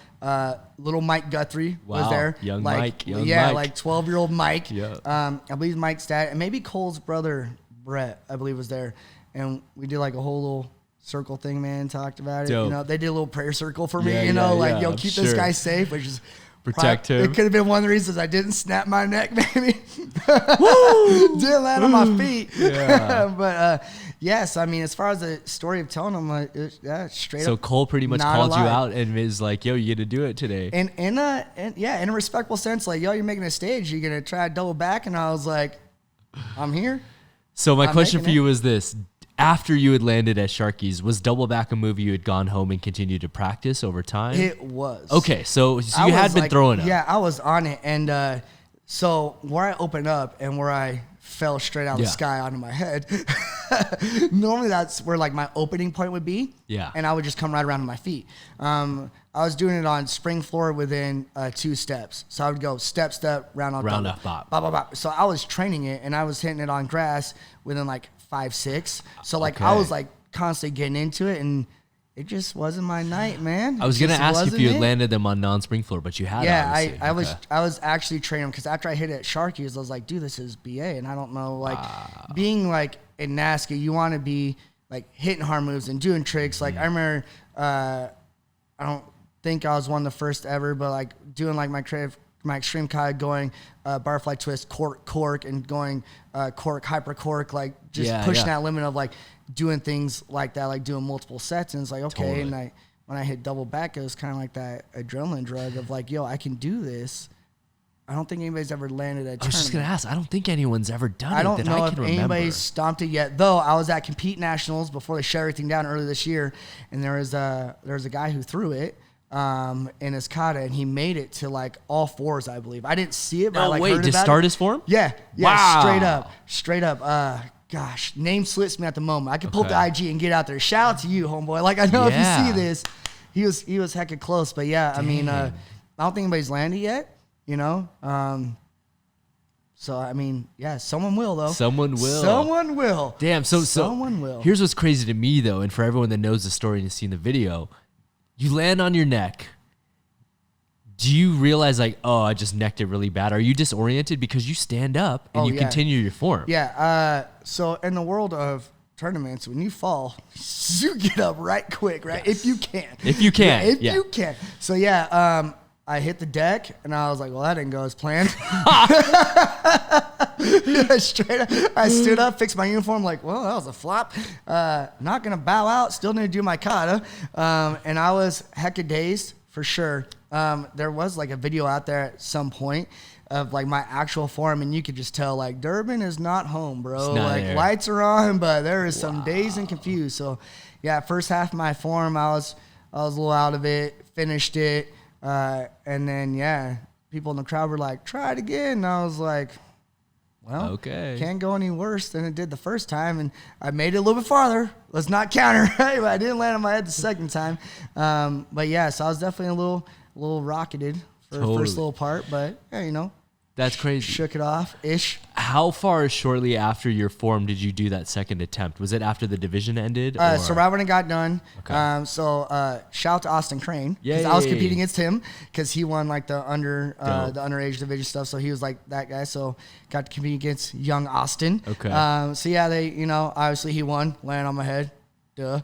Little Mike Guthrie was there. Young Mike. Mike. Like 12-year-old Mike. Yeah. I believe Mike's dad, and maybe Cole's brother, Brett, I believe was there. And we did like a whole little circle thing, man, talked about it. Dope. You know, they did a little prayer circle for me, yo, keep this guy safe, which is protect him. It could have been one of the reasons I didn't snap my neck, maybe. Didn't land on my feet. Yeah. But yes, I mean, as far as the story of telling them, like, straight up. So Cole pretty much called you out and was like, yo, you got to do it today. And in a respectful sense, like, yo, you're making a stage, you're gonna try to double back, and I was like, I'm here. So my question for you was this: after you had landed at Sharky's, was double back a move you had gone home and continued to practice over time? It was. Okay, so you had been throwing them. Yeah, I was on it. And so where I opened up and where I fell straight out of the sky onto my head, normally that's where like my opening point would be. Yeah. And I would just come right around to my feet. I was doing it on spring floor within 2 steps. So I would go step, round up, bop. Bop, bop, bop. So I was training it, and I was hitting it on grass within like 5, 6. So like I was like constantly getting into it, and it just wasn't my night, man. I was gonna ask if you had landed them on non-spring floor, but you had. Yeah, I was actually training because after I hit it at Sharky's, I was like, dude, this is BA, and I don't know, like being like in Naska, you want to be like hitting hard moves and doing tricks. Like I remember, I don't think I was one of the first ever, but like doing like my extreme kind of going butterfly twist, cork, and going cork, hyper cork, like just pushing that limit of like doing things like that, like doing multiple sets. And it's like, okay. Totally. And when I hit double back, it was kind of like that adrenaline drug of like, yo, I can do this. I don't think anybody's ever landed at a tournament. I was just going to ask. I don't think anyone's ever done it. I don't know if anybody's stomped it yet, though. I was at Compete Nationals before they shut everything down earlier this year, and there was a guy who threw it in his kata, and he made it to like all 4s, I believe. I didn't see it, but I like heard about it. Did start his form? Yeah. Wow. Straight up. Gosh, name slips me at the moment. I could pull up the IG and get out there. Shout out to you, homeboy. Like I know if you see this, he was hecka close. But yeah, dang. I mean, I don't think anybody's landed yet. You know. So I mean, yeah, someone will though. Someone will. Damn. So someone will. Here's what's crazy to me though, and for everyone that knows the story and has seen the video, you land on your neck. Do you realize like, oh, I just necked it really bad? Are you disoriented because you stand up and you continue your form? Yeah. So in the world of tournaments, when you fall, you get up right quick, right? Yes. If you can. You can. So yeah, I hit the deck and I was like, well, that didn't go as planned. Straight up, I stood up, fixed my uniform, like, well, that was a flop. Not gonna bow out, still need to do my kata. And I was hecka dazed for sure. There was like a video out there at some point of like my actual form, and you could just tell like Durbin is not home, bro. Like there. Lights are on, but there is some dazed and confused. So yeah, first half of my form, I was a little out of it, finished it. And then, people in the crowd were like, try it again. And I was like, well, okay, can't go any worse than it did the first time. And I made it a little bit farther. Let's not counter, right? But I didn't land on my head the second time. But yeah, so I was definitely a little rocketed for the first little part. But yeah, you know. That's crazy. Shook it off-ish. How far shortly after your form did you do that second attempt? Was it after the division ended? So right when it got done. Okay. Shout out to Austin Crane. Because I was competing against him because he won like the underage division stuff. So he was like that guy. So got to compete against young Austin. Okay. So yeah, obviously he won, landed on my head. Duh.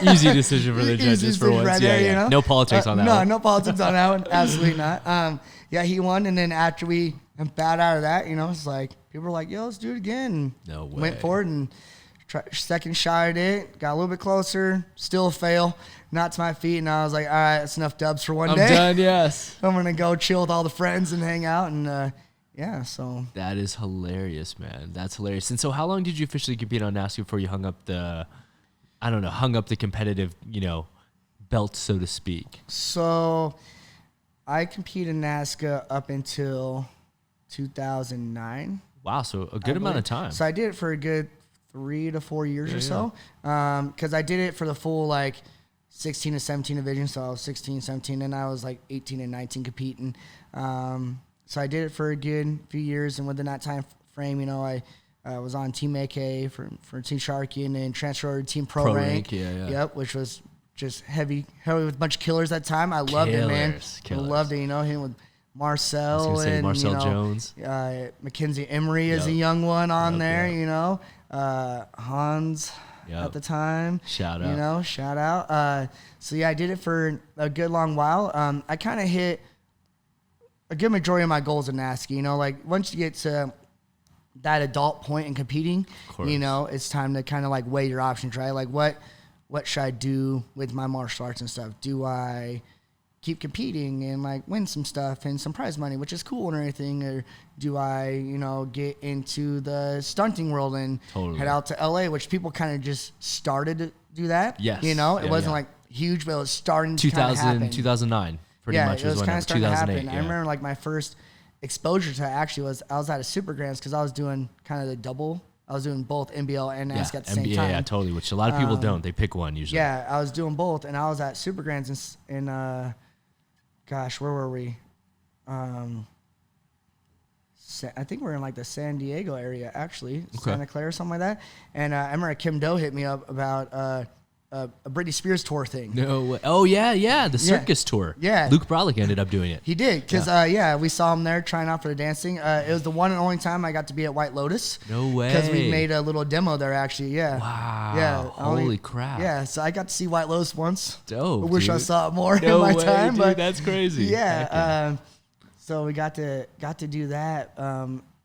Easy decision for the judges for once. Right You know? No politics on that one. No politics on that one. Absolutely not. Yeah, he won, and then after we bowed out of that, it's like people were like, "Yo, let's do it again." No way. Went for it and second shot at it, got a little bit closer, still a fail, not to my feet, and I was like, "All right, that's enough dubs for one day. I'm done." Yes. I'm gonna go chill with all the friends and hang out, and yeah. So that is hilarious, man. That's hilarious. And so, how long did you officially compete on Naska before you hung up the competitive, belt, so to speak? So I competed in Naska up until 2009. Wow, so a good amount of time. So I did it for a good 3 to 4 years or so. Because I did it for the full, 16 to 17 division. So I was 16, 17, and I was, 18 and 19 competing. So I did it for a good few years, and within that time frame, I was on Team AK for Team Sharky, and then transferred to Team Pro Rank. Yeah. Yep, which was just heavy with a bunch of killers at that time. I loved it, man. I loved it, him with Marcel and Marcel Jones. Mackenzie Emery is a young one on there, Hans at the time. Shout out. Shout out. So yeah, I did it for a good long while. I kind of hit a good majority of my goals in Naska. Once you get to that adult point in competing, it's time to kind of weigh your options, right? What should I do with my martial arts and stuff? Do I keep competing and win some stuff and some prize money, which is cool and everything, or do I, get into the stunting world and head out to LA, which people kind of just started to do that. Yes. It wasn't huge, but it was starting to kind of happen. 2009, pretty much. It was kind of starting to happen. Yeah. I remember my first exposure to that I was at a Super Grands because I was doing kind of the double. I was doing both NBL and Naska at the same time. Yeah, totally, which a lot of people don't. They pick one usually. Yeah, I was doing both, and I was at Super Grands in gosh, where were we? I think we're in the San Diego area, actually. Santa Clara or something like that. And I remember Kim Do hit me up about a Britney Spears tour thing. No way. Oh, yeah, the circus tour. Yeah. Luke Brolick ended up doing it. He did, because, we saw him there trying out for the dancing. It was the one and only time I got to be at White Lotus. No way. Because we made a little demo there, actually, yeah. Wow. Yeah. Holy crap. Yeah, so I got to see White Lotus once. Dope, I wish I saw it more in my way, time. Dude, but that's crazy. Yeah. So we got to do that.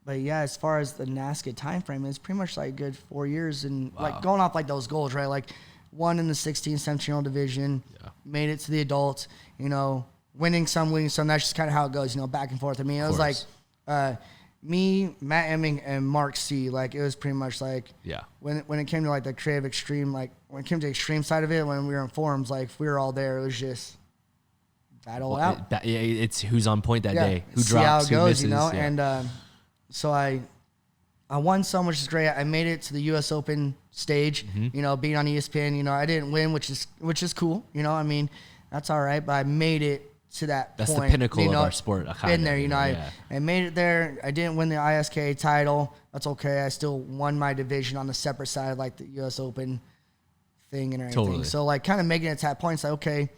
But yeah, as far as the Naska time frame, it's pretty much a good 4 years, and going off those goals, right? Won in the 16, 17-year-old division, made it to the adults, winning some. That's just kind of how it goes, back and forth. I mean, it was me, Matt Emming, and Mark C. It was pretty much when it came to the creative extreme, when it came to the extreme side of it, when we were in forums, we were all there. It was just battle out. It's who's on point that day, who see drops, how it goes, who misses. And so I won some, which is great. I made it to the U.S. Open stage, being on ESPN. I didn't win, which is cool. I mean, that's all right. But I made it to that That's point. The pinnacle of our sport. Been there, I made it there. I didn't win the ISK title. That's okay. I still won my division on the separate side, the U.S. Open thing and everything. Totally. So, kind of making it to that point, it's okay,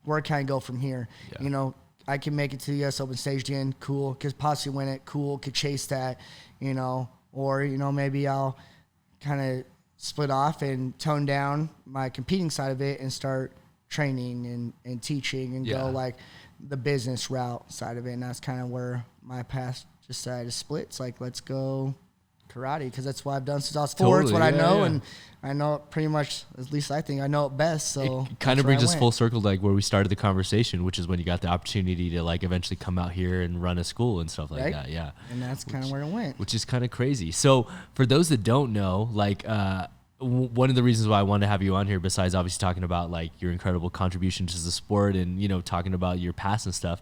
where can I go from here? Yeah. I can make it to the U.S. Open stage again. Cool. Could possibly win it. Cool. Could chase that, Or, maybe I'll kind of split off and tone down my competing side of it and start training and teaching and go the business route side of it. And that's kind of where my path just decided to split. It's let's go karate, because that's what I've done since I was 4. It's what I know, and I know it pretty much, at least I think I know it best. So it kind of brings us full circle to where we started the conversation, which is when you got the opportunity to eventually come out here and run a school and stuff like that. Yeah. And that's kind of where it went. Which is kind of crazy. So for those that don't know, one of the reasons why I wanted to have you on here, besides obviously talking about like your incredible contribution to the sport and, you know, talking about your past and stuff,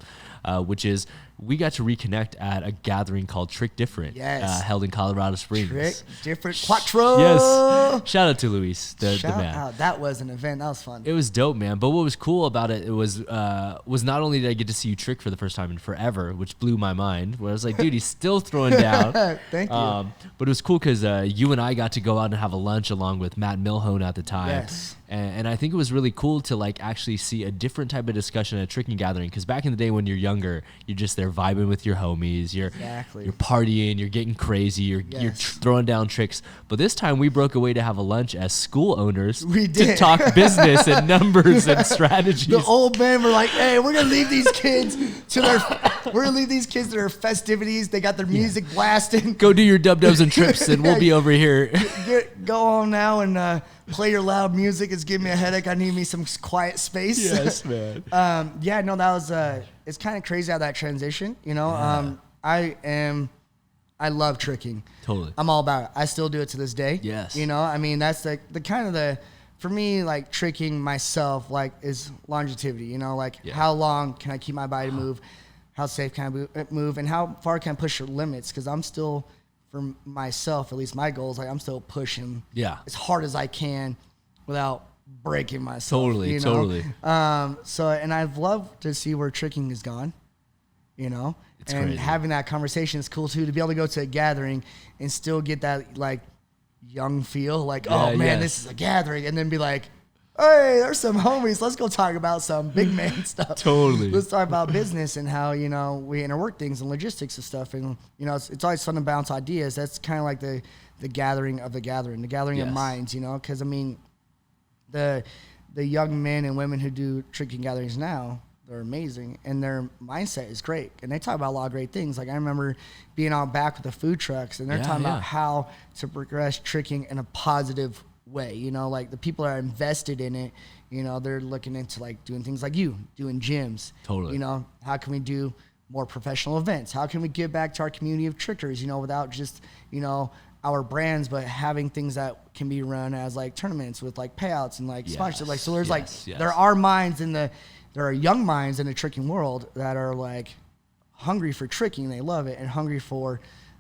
which is we got to reconnect at a gathering called Trick Different, held in Colorado Springs. Trick Different Quattro. Yes. Shout out to Luis, the man. Out. That was an event. That was fun. It was dope, man. But what was cool about it was not only did I get to see you trick for the first time in forever, which blew my mind, where I was like, dude, he's still throwing down. Thank you. But it was cool because you and I got to go out and have a lunch along with Matt Milhone at the time. Yes. And I think it was really cool to like actually see a different type of discussion at a tricking gathering. Because back in the day when you're younger, you're just there vibing with your homies. You're partying. You're getting crazy. You're throwing down tricks. But this time we broke away to have a lunch as school owners. We did. To talk business and numbers and strategies. The old men were like, "Hey, we're gonna leave these kids to their festivities. They got their music blasting. Go do your dub-dubs and trips, and we'll be over here. Go home now and play your loud music. It's giving me a headache. I need me some quiet space." Yes, man. That was it's kind of crazy how that transition. You know, I love tricking. Totally. I'm all about it. I still do it to this day. Yes. You know, I mean, that's the kind of the, for me, like tricking myself, like is longevity, you know, like how long can I keep my body to move? How safe can I move? And how far can I push your limits? Because I'm still, for myself, at least my goals, like I'm still pushing as hard as I can without breaking myself. Totally, you know? totally. And I've loved to see where tricking has gone, you know? It's and crazy. Having that conversation is cool too, to be able to go to a gathering and still get that like young feel, like, this is a gathering, and then be like, hey, there's some homies, let's go talk about some big man stuff. Totally. Let's talk about business and how, you know, we interwork things and logistics and stuff. And, you know, it's always fun to bounce ideas. That's kind of like the gathering of the gathering of minds, you know, because I mean, the young men and women who do tricking gatherings now, they're amazing, and their mindset is great, and they talk about a lot of great things. Like I remember being out back with the food trucks, and they're talking about how to progress tricking in a positive way. You know, like the people that are invested in it, you know, they're looking into like doing things like doing gyms. Totally. You know, how can we do more professional events? How can we give back to our community of trickers, you know, without just, you know, our brands, but having things that can be run as like tournaments with like payouts and like sponsorships. Like, so there's there are young minds in the tricking world that are like hungry for tricking. They love it, and hungry for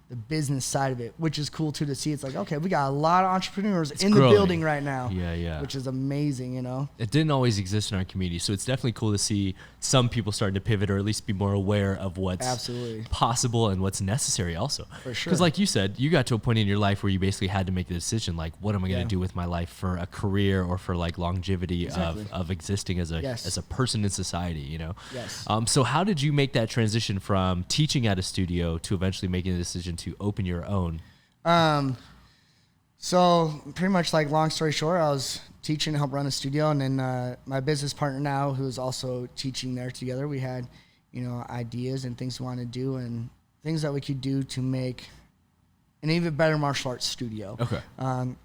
the business side of it, which is cool too to see. It's like, okay, we got a lot of entrepreneurs in the building right now. Yeah. Which is amazing, you know? It didn't always exist in our community, so it's definitely cool to see some people starting to pivot, or at least be more aware of what's possible and what's necessary also. For sure. Because like you said, you got to a point in your life where you basically had to make the decision, like, what am I going to do with my life for a career or for like longevity of existing as a person in society, you know? Yes. So how did you make that transition from teaching at a studio to eventually making the decision to open your own? So pretty much, like, long story short, I was teaching to help run a studio, and then my business partner now, who's also teaching there together, we had, you know, ideas and things we wanted to do and things that we could do to make an even better martial arts studio. Okay.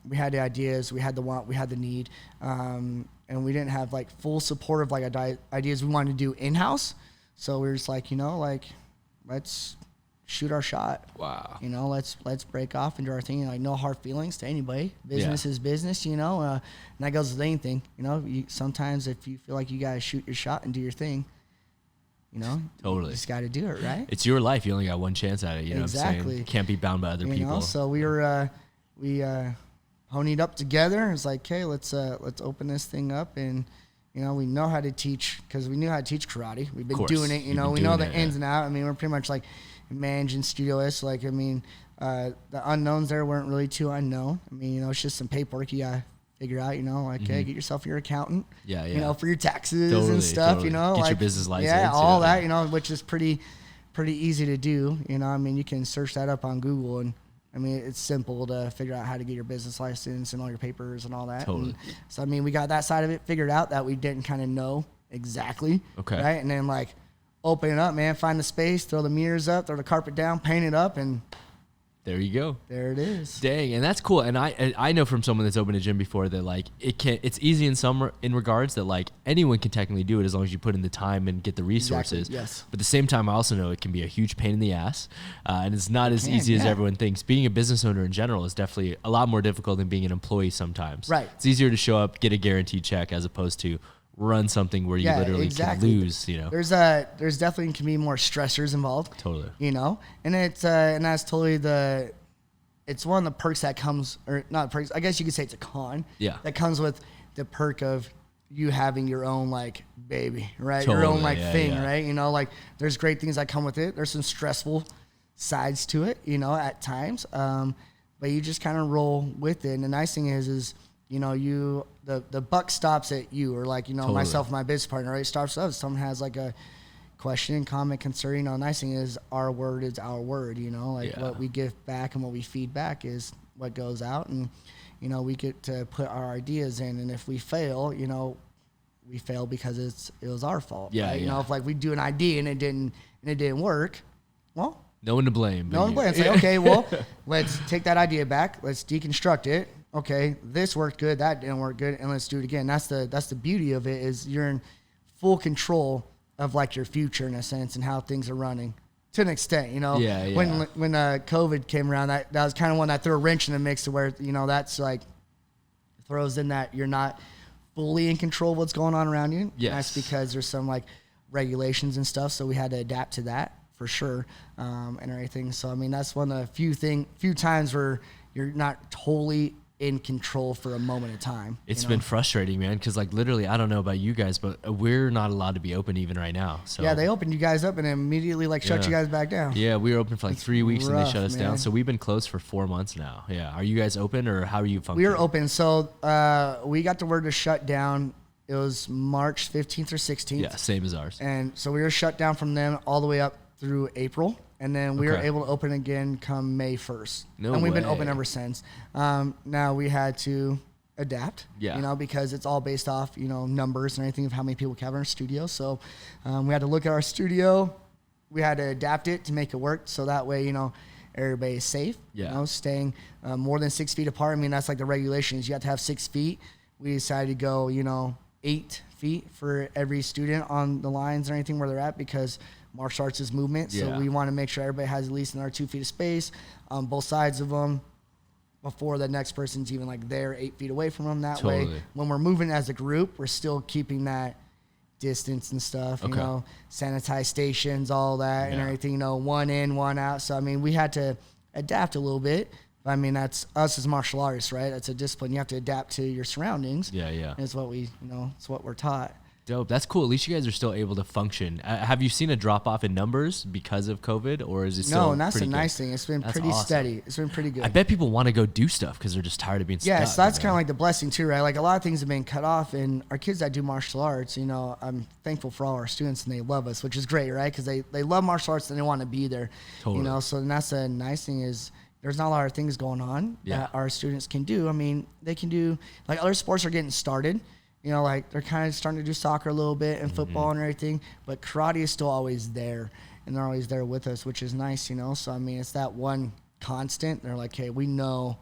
We had the ideas, we had the want, we had the need, and we didn't have like full support of like ideas we wanted to do in-house. So we were just like, you know, like, let's shoot our shot. Wow. You know, let's break off and do our thing. Like, no hard feelings to anybody. Business is business, you know. And that goes with anything. You know, sometimes if you feel like you gotta shoot your shot and do your thing, you know, totally, you just gotta do it, right? It's your life. You only got one chance at it. You know what I'm saying? You can't be bound by other people. Know? So we were ponied up together. It's like, okay, let's open this thing up, and you know, we know how to teach because we knew how to teach karate. We've been doing it. You know, we know the ins and outs. I mean, we're pretty much like managing studios. Like, I mean, the unknowns there weren't really too unknown. I mean, you know, it's just some paperwork you gotta figure out. You know, like, hey, get yourself your accountant. Yeah. You know, for your taxes and stuff. You know, get like your business license. Yeah, all that. You know, which is pretty easy to do. You know, I mean, you can search that up on Google, and I mean, it's simple to figure out how to get your business license and all your papers and all that. Totally. And so, I mean, we got that side of it figured out that we didn't kind of know exactly. Okay. Right. And then, like, open it up, man, find the space, throw the mirrors up, throw the carpet down, paint it up, and There you go. There it is. Dang, and that's cool. And I know from someone that's opened a gym before that like it's easy in regards that like anyone can technically do it as long as you put in the time and get the resources. Exactly, yes. But at the same time, I also know it can be a huge pain in the ass, and it's not as easy as everyone thinks. Being a business owner in general is definitely a lot more difficult than being an employee sometimes. Right. It's easier to show up, get a guaranteed check as opposed to run something where you literally can lose, you know. There's definitely can be more stressors involved. Totally. You know, and and that's totally it's one of the perks that comes, or not perks, I guess you could say it's a con. Yeah. That comes with the perk of you having your own like baby, right? Totally, your own like thing, yeah. right? You know, like there's great things that come with it. There's some stressful sides to it, you know, at times. But you just kind of roll with it. And the nice thing is, you know, the buck stops at you, or like, you know, myself, my business partner, right? It starts with us. Someone has like a question, comment, concern. You know, the nice thing is our word is our word, you know, like what we give back and what we feed back is what goes out. And, you know, we get to put our ideas in. And if we fail, you know, we fail because it was our fault. Yeah. Right? You know, if like we do an idea and it didn't work, well, no one to blame. No one to blame. It's like, okay, well, let's take that idea back. Let's deconstruct it. Okay, this worked good, that didn't work good, and let's do it again. That's the beauty of it, is you're in full control of like your future in a sense and how things are running to an extent, you know. Yeah. When COVID came around, that was kind of one that threw a wrench in the mix to where, you know, that's like throws in that you're not fully in control of what's going on around you. Yes. And that's because there's some like regulations and stuff, so we had to adapt to that for sure, and everything. So I mean, that's one of the few times where you're not totally in control for a moment of time. It's been frustrating, man, because like literally, I don't know about you guys, but we're not allowed to be open even right now. So yeah, they opened you guys up and immediately like shut you guys back down. Yeah, we were open for like 3 weeks and they shut us down. Man. So we've been closed for 4 months now. Yeah, are you guys open, or how are you functioning? We are open. So we got the word to shut down. It was March 15th or 16th. Yeah, same as ours. And so we were shut down from them all the way up through April. And then we were able to open again come May 1st. No And we've way. been open ever since. Now we had to adapt, you know, because it's all based off, you know, numbers and everything of how many people we have in our studio. So we had to look at our studio. We had to adapt it to make it work. So that way, you know, everybody is safe, you know, staying more than 6 feet apart. I mean, that's like the regulations. You have to have 6 feet. We decided to go, you know, 8 feet for every student on the lines or anything where they're at, because martial arts is movement. So we want to make sure everybody has at least another 2 feet of space on both sides of them before the next person's even like there 8 feet away from them. That way, when we're moving as a group, we're still keeping that distance and stuff, you know, sanitize stations, all that and everything, you know, one in, one out. So, I mean, we had to adapt a little bit. I mean, that's us as martial artists, right? That's a discipline. You have to adapt to your surroundings. Yeah. And it's what it's what we're taught. Dope. That's cool. At least you guys are still able to function. Have you seen a drop off in numbers because of COVID, or is it still? No, and that's pretty the good? nice thing. It's been pretty awesome. steady. It's been pretty good. I bet people want to go do stuff because they're just tired of being stuck. Yeah, so that's kind of like the blessing too, right? Like a lot of things have been cut off, and our kids that do martial arts, you know, I'm thankful for all our students and they love us, which is great, right? Because they love martial arts and they want to be there. Totally. You know, so that's the nice thing is there's not a lot of things going on that our students can do. I mean, they can do, like other sports are getting started. You know, like they're kind of starting to do soccer a little bit and football and everything, but karate is still always there, and they're always there with us, which is nice, you know. So, I mean, it's that one constant. They're like, hey, we know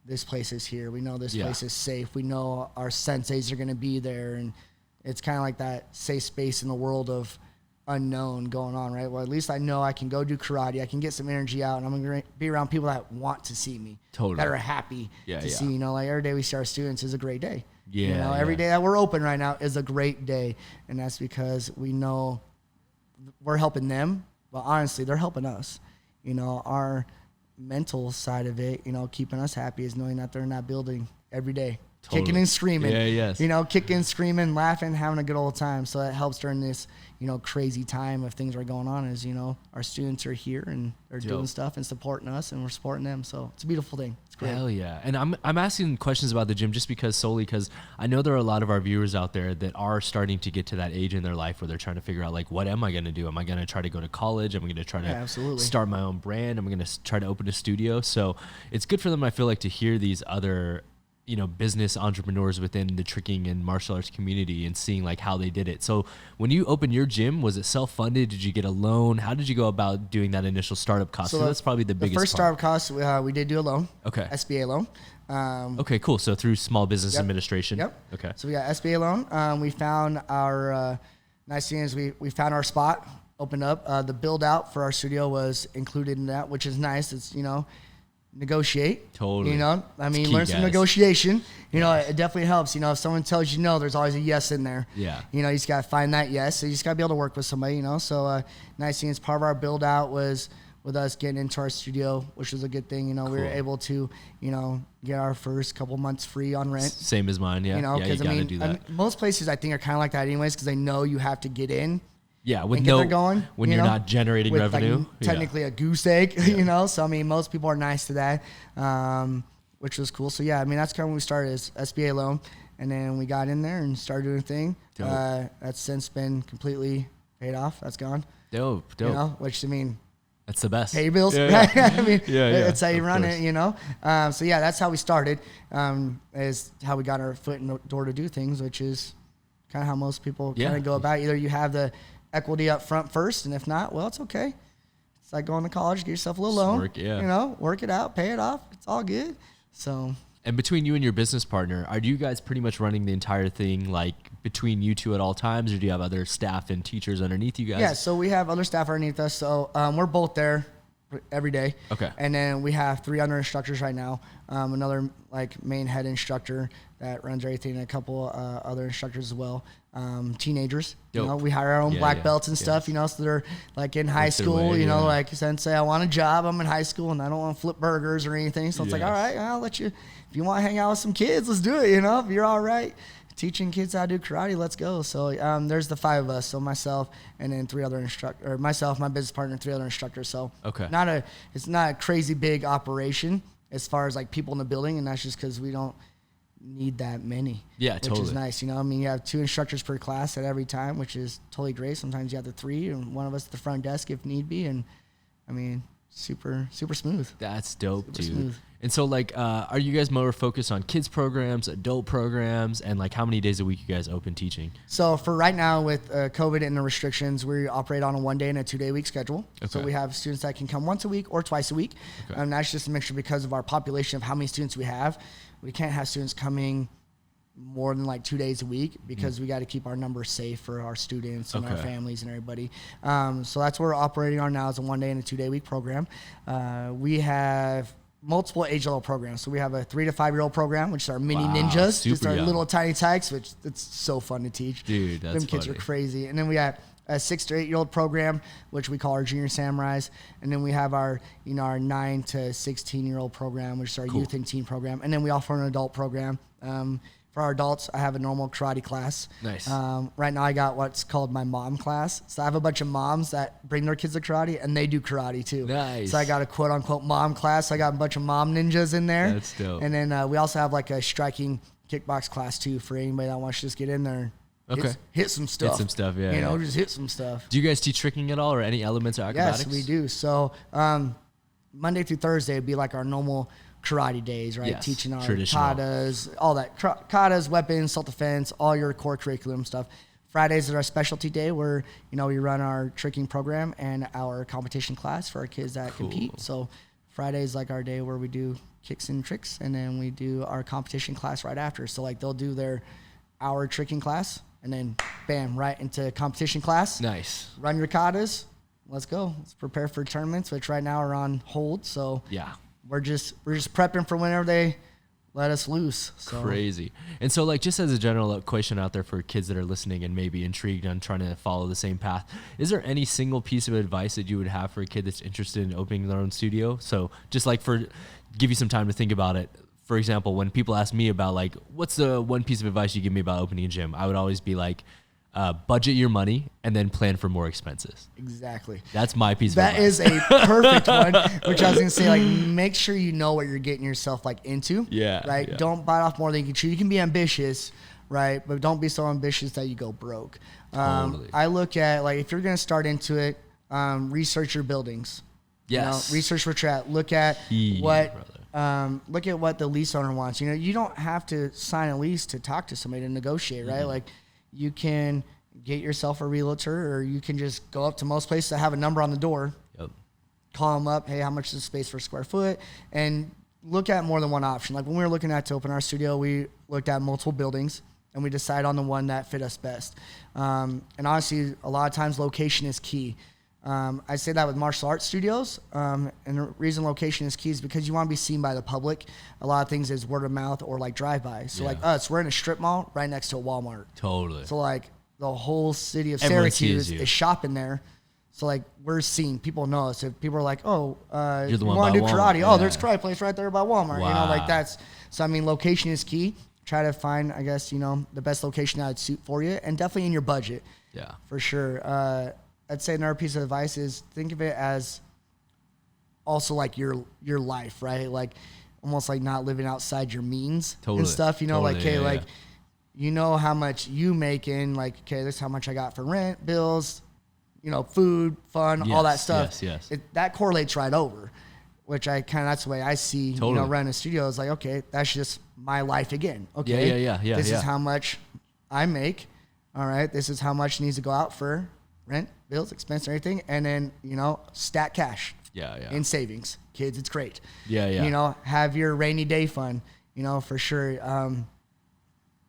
this place is here. We know this place is safe. We know our senseis are going to be there, and it's kind of like that safe space in the world of unknown going on, right? Well, at least I know I can go do karate. I can get some energy out, and I'm going to be around people that want to see me, that are happy to see me. You know, like every day we see our students is a great day. You know, every day that we're open right now is a great day, and that's because we know we're helping them, but honestly, they're helping us. You know, our mental side of it, you know, keeping us happy is knowing that they're in that building every day, kicking and screaming. You know, kicking, screaming, laughing, having a good old time. So that helps during this, you know, crazy time of things are going on, is, you know, our students are here and they're doing stuff and supporting us, and we're supporting them. So it's a beautiful thing. It's great. Hell yeah. And I'm asking questions about the gym just because I know there are a lot of our viewers out there that are starting to get to that age in their life where they're trying to figure out, like, what am I going to do? Am I going to try to go to college? Am I going to try to start my own brand? Am I going to try to open a studio? So it's good for them, I feel like, to hear these other business entrepreneurs within the tricking and martial arts community and seeing like how they did it. So when you opened your gym, was it self-funded? Did you get a loan? How did you go about doing that initial startup cost? So that's probably the biggest first part. startup cost, we did do a loan. Okay. SBA loan. Okay, cool. So through Small Business Administration. Yep. Okay. So we got SBA loan. We found our, nice thing is we found our spot, opened up. The build out for our studio was included in that, which is nice. It's, negotiate. Totally. I mean, learn some negotiation. It definitely helps. If someone tells you no, there's always a yes in there. Yeah. You just got to find that yes. So you just got to be able to work with somebody, So nice thing is part of our build out was with us getting into our studio, which was a good thing. Cool. We were able to, get our first couple months free on rent. Same as mine. Yeah. Because you gotta do that. Most places I think are kind of like that anyways, because they know you have to get in. Yeah, with going, when you're not generating with revenue. Like technically a goose egg, So, I mean, most people are nice to that, which was cool. So, yeah, I mean, that's kind of when we started as SBA loan. And then we got in there and started doing a thing. That's since been completely paid off. That's gone. Dope. Which, I mean, that's the best. Pay your bills, right? I mean, that's how you run course. it, So, yeah, that's how we started, is how we got our foot in the door to do things, which is kind of how most people kind of go about it. Either you have the equity up front first, and if not, well, it's okay. It's like going to college, get yourself a little loan, work it out, pay it off. It's all good. So, and between you and your business partner, are you guys pretty much running the entire thing like between you two at all times, or do you have other staff and teachers underneath you guys? Yeah, so we have other staff underneath us. So we're both there every day. Okay. And then we have 3 other instructors right now. Another like main head instructor that runs everything, and a couple other instructors as well. Teenagers, we hire our own black belts and stuff, so they're like in high school, like sensei, I want a job. I'm in high school and I don't want to flip burgers or anything. So it's like, all right, I'll let you, if you want to hang out with some kids, let's do it. If you're all right teaching kids how to do karate, let's go. So there's the 5 of us. So myself and then 3 other instructors, or myself, my business partner, and 3 other instructors. So it's not a crazy big operation as far as like people in the building, and that's just because we don't need that many. Yeah, which is nice. I mean, you have 2 instructors per class at every time, which is totally great. Sometimes you have the 3 and one of us at the front desk if need be, and I mean, super smooth. That's dope, dude. Smooth. And so, like, are you guys more focused on kids programs, adult programs, and like how many days a week you guys open teaching? So for right now with COVID and the restrictions, we operate on a 1-day and a 2-day week schedule. Okay. So we have students that can come once a week or twice a week. Okay. And that's just a mixture because of our population of how many students we have. We can't have students coming more than like 2 days a week because we got to keep our numbers safe for our students and our families and everybody. So that's what we're operating on now, is a 1-day and a 2-day week program. We have multiple age level programs. So we have a 3 to 5 year old program, which is our mini ninjas, just our little tiny tykes, which it's so fun to teach. Dude, that's Them kids are crazy. And then we have a 6 to 8 year old program, which we call our junior samurais. And then we have our, our 9 to 16 year old program, which is our youth and teen program. And then we offer an adult program. For our adults, I have a normal karate class. Nice. Right now I got what's called my mom class. So I have a bunch of moms that bring their kids to karate, and they do karate too. Nice. So I got a quote unquote mom class. So I got a bunch of mom ninjas in there. That's dope. And then we also have like a striking kickbox class too for anybody that wants to just get in there. Hit some stuff. Hit some stuff, yeah. Just hit some stuff. Do you guys teach tricking at all, or any elements of acrobatics? Yes, we do. So Monday through Thursday would be like our normal karate days, right? Yes, teaching our traditional. katas, all that. Katas, weapons, self-defense, all your core curriculum stuff. Fridays is our specialty day where, we run our tricking program and our competition class for our kids that compete. So Friday is like our day where we do kicks and tricks, and then we do our competition class right after. So like they'll do their hour tricking class, and then bam, right into competition class. Nice. Run your katas. Let's go. Let's prepare for tournaments, which right now are on hold. So yeah. We're just prepping for whenever they let us loose. So. Crazy. And so, like, just as a general question out there for kids that are listening and maybe intrigued on trying to follow the same path, is there any single piece of advice that you would have for a kid that's interested in opening their own studio? So just like give you some time to think about it. For example, when people ask me about like, what's the one piece of advice you give me about opening a gym? I would always be like, budget your money and then plan for more expenses. Exactly. That's my piece of advice. That is a perfect one, which I was going to say, like, make sure you know what you're getting yourself like into. Yeah. Right. Yeah. Don't bite off more than you can chew. You can be ambitious, right? But don't be so ambitious that you go broke. Totally. I look at, like, if you're going to start into it, research your buildings. Yes. Research what you're at. Look at look at what the lease owner wants. You know, you don't have to sign a lease to talk to somebody to negotiate, right? Like, you can get yourself a realtor, or you can just go up to most places that have a number on the door. Yep. Call them up. Hey, how much is the space per square foot? And look at more than one option. Like, when we were looking at to open our studio, we looked at multiple buildings, and we decided on the one that fit us best. And honestly, a lot of times location is key. I say that with martial arts studios, and the reason location is key is because you want to be seen by the public. A lot of things is word of mouth or like drive-by. So like us, we're in a strip mall right next to a Walmart. Totally. So like the whole city of Everyone Syracuse sees you. is shopping there. So like we're seen. People know us. If people are like, oh, You're the you one want by to do Walmart. karate? Yeah. Oh, there's a karate place right there by Walmart. Wow. You know, like that's. So I mean, location is key. Try to find, I guess, you know, the best location that would suit for you, and definitely in your budget. Yeah. For sure. I'd say another piece of advice is think of it as also like your life, right? Like almost like not living outside your means and stuff, you know, Totally. like, okay, Yeah, like, you know how much you make in, like, okay, this is how much I got for rent, bills, you know, food, fun, all that stuff. Yes. That correlates right over, which that's the way I see, you know, running a studio is like, okay, that's just my life again. Okay. Yeah. This is how much I make. All right. This is how much needs to go out for rent, bills, expense, and everything. And then, you know, stack cash. Yeah. In savings. Kids, it's great. Yeah. You know, have your rainy day fund, you know, for sure.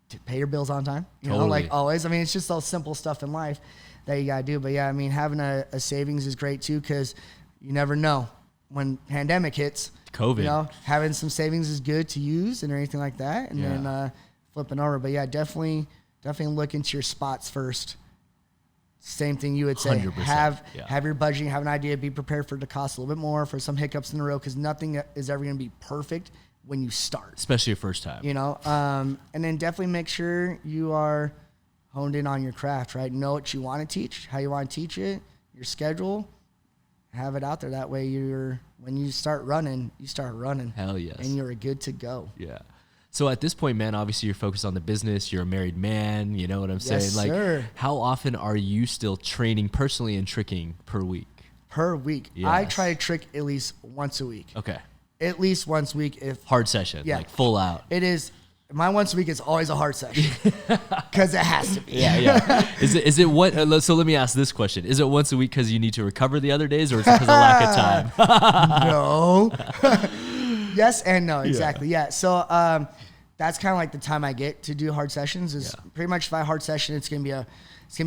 To pay your bills on time, you know, like always. I mean, it's just all simple stuff in life that you got to do. But yeah, I mean, having a savings is great too, because you never know when pandemic hits. COVID. You know, having some savings is good to use and everything like that. And then flipping over. But yeah, definitely look into your spots first. Same thing you would say. 100%, have your budgeting, have an idea, be prepared for it to cost a little bit more, for some hiccups in the road, because nothing is ever going to be perfect when you start. Especially your first time. You know, and then definitely make sure you are honed in on your craft, right? Know what you want to teach, how you want to teach it, your schedule, have it out there. That way when you start running, you start running. Hell yes. And you're good to go. Yeah. So at this point, man, obviously you're focused on the business. You're a married man. You know what I'm saying? Yes, like, sir. How often are you still training personally and tricking per week? Per week. Yes. I try to trick at least once a week. Okay. At least once a week. If hard session, like full out. It is. My once a week is always a hard session because it has to be. Yeah. Is it what? So let me ask this question: is it once a week because you need to recover the other days, or is it because of lack of time? No. Yes and no. Exactly. Yeah. So that's kind of like the time I get to do hard sessions. Is pretty much if I hard session, it's gonna be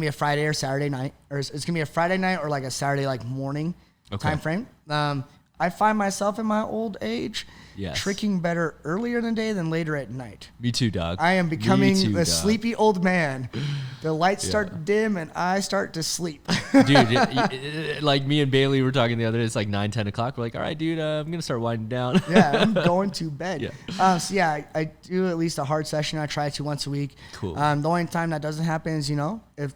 a Friday or Saturday night, or it's gonna be a Friday night or like a Saturday like morning time frame. I find myself in my old age tricking better earlier in the day than later at night. Me too, dog. I am becoming the sleepy old man. The lights start to dim and I start to sleep. Dude, like me and Bailey were talking the other day, it's like 9, 10 o'clock. We're like, all right, dude, I'm going to start winding down. Yeah, I'm going to bed. I do at least a hard session. I try to once a week. Cool. The only time that doesn't happen is, you know, if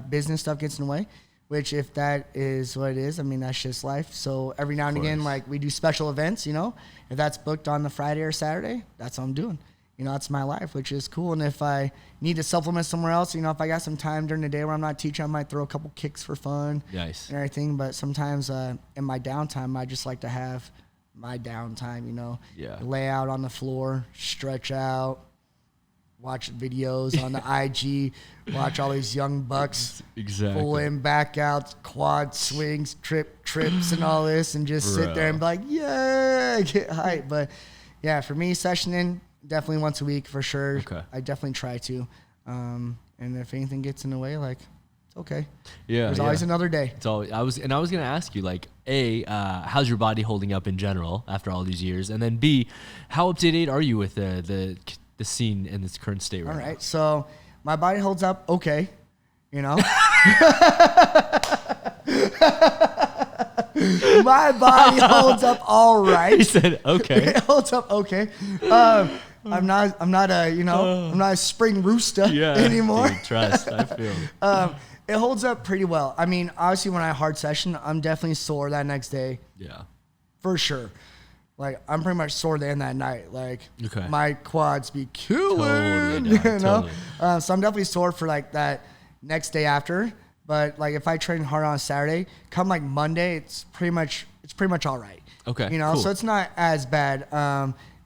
business stuff gets in the way. Which, if that is what it is, I mean, that's just life. So every now and again, like we do special events, you know, if that's booked on the Friday or Saturday, that's what I'm doing. You know, that's my life, which is cool. And if I need to supplement somewhere else, you know, if I got some time during the day where I'm not teaching, I might throw a couple kicks for fun. Nice. And everything. But sometimes in my downtime, I just like to have my downtime, you know. Yeah. Lay out on the floor, stretch out. Watch videos on the IG, watch all these young bucks pull in, back out, quad swings, trips, and all this, and just sit there and be like, yeah, get hyped. But yeah, for me, sessioning definitely once a week for sure. Okay. I definitely try to. And if anything gets in the way, like, it's okay. Yeah. There's always another day. It's always, I was gonna ask you, like, A, how's your body holding up in general after all these years? And then B, how up to date are you with the scene in its current state right now? All right, so my body holds up okay, you know. My body holds up all right. He said okay. It holds up okay. I'm not a spring rooster anymore. Dude, trust, I feel. It holds up pretty well. I mean, obviously when I hard session, I'm definitely sore that next day. Yeah. For sure. Like, I'm pretty much sore the end that night. Like, okay. My quads be killing, totally, dog, you know? Totally. So I'm definitely sore for, like, that next day after. But, like, if I train hard on Saturday, come, like, Monday, it's pretty much it's pretty much all right. Okay, You know, cool. so it's not as bad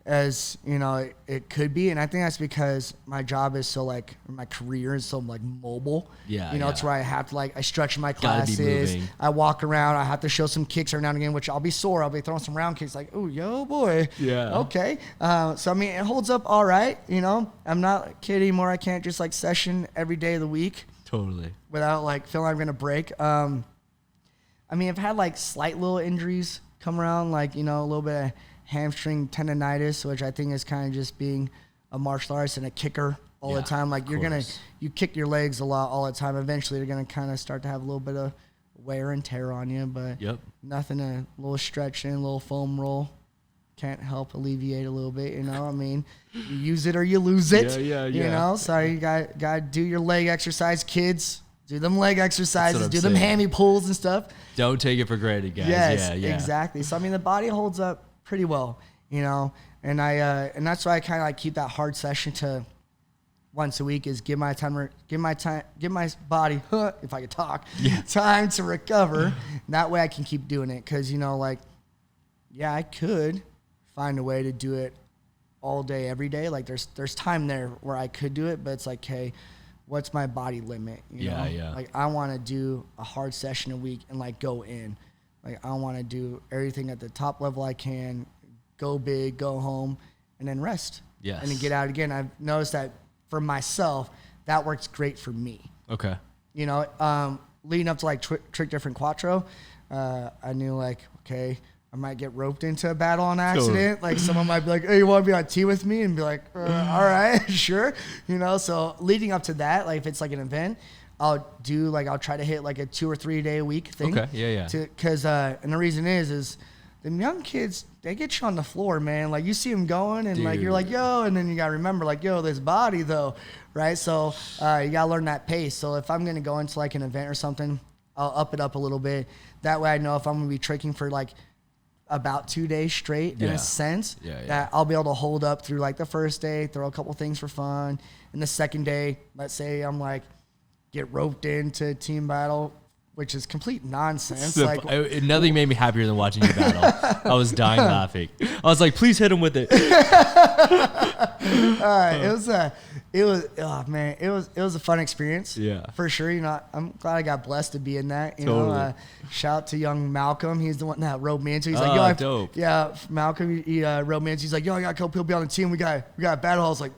as, you know, it could be. And I think that's because my job is so like, my career is so like mobile. Yeah, You know, yeah. it's where I have to like, I structure my Gotta be classes. moving. I walk around. I have to show some kicks every now and again, which I'll be sore. I'll be throwing some round kicks like, oh, yo, boy. Yeah. Okay. So, I mean, it holds up all right. You know, I'm not a kid anymore. I can't just like session every day of the week Totally. without like feeling I'm going to break. I mean, I've had like slight little injuries come around, like, you know, a little bit of hamstring tendonitis, which I think is kind of just being a martial artist and a kicker all the time. Like you kick your legs a lot all the time. Eventually you're going to kind of start to have a little bit of wear and tear on you, but nothing, a little stretching, a little foam roll can't help alleviate a little bit, you know. I mean, you use it or you lose it. Yeah. You know, so you got to do your leg exercise, kids. Do them leg exercises, do them saying. hammy pulls and stuff. Don't take it for granted, guys. Yes, yeah. exactly. So I mean, the body holds up pretty well, you know, and and that's why I kind of like keep that hard session to once a week, is give my body, if I could talk, time to recover. That way I can keep doing it, because, you know, like, yeah, I could find a way to do it all day, every day. Like there's time there where I could do it, but it's like, hey, what's my body limit? You know? Like, I want to do a hard session a week and like go in. Like, I want to do everything at the top level I can, go big, go home, and then rest. Yes. And then get out again. I've noticed that for myself, that works great for me. Okay. You know, leading up to like Trick Different Quattro, I knew like, okay, I might get roped into a battle on accident. Like, someone might be like, hey, you want to be on team with me? And be like, all right, sure. You know, so leading up to that, like if it's like an event, I'll try to hit like a 2 or 3 day a week thing. Okay, yeah. Because, and the reason is them young kids, they get you on the floor, man. Like, you see them going and like, you're like, yo, and then you got to remember like, yo, this body though, right? So you got to learn that pace. So if I'm going to go into like an event or something, I'll up it up a little bit. That way I know if I'm going to be tricking for like about 2 days straight, in a sense, that I'll be able to hold up through like the first day, throw a couple things for fun. And the second day, let's say I'm like, get roped into a team battle, which is complete nonsense. Nothing made me happier than watching you battle. I was dying laughing. I was like, please hit him with it. It was a fun experience. Yeah, for sure. You know, I'm glad I got blessed to be in that. You know, shout out to young Malcolm. He's the one that roped me into. He's like, yo, dope. Yeah, Malcolm. He roped me into. He's like, yo, I got a couple people be on the team. We got a battle. I was like,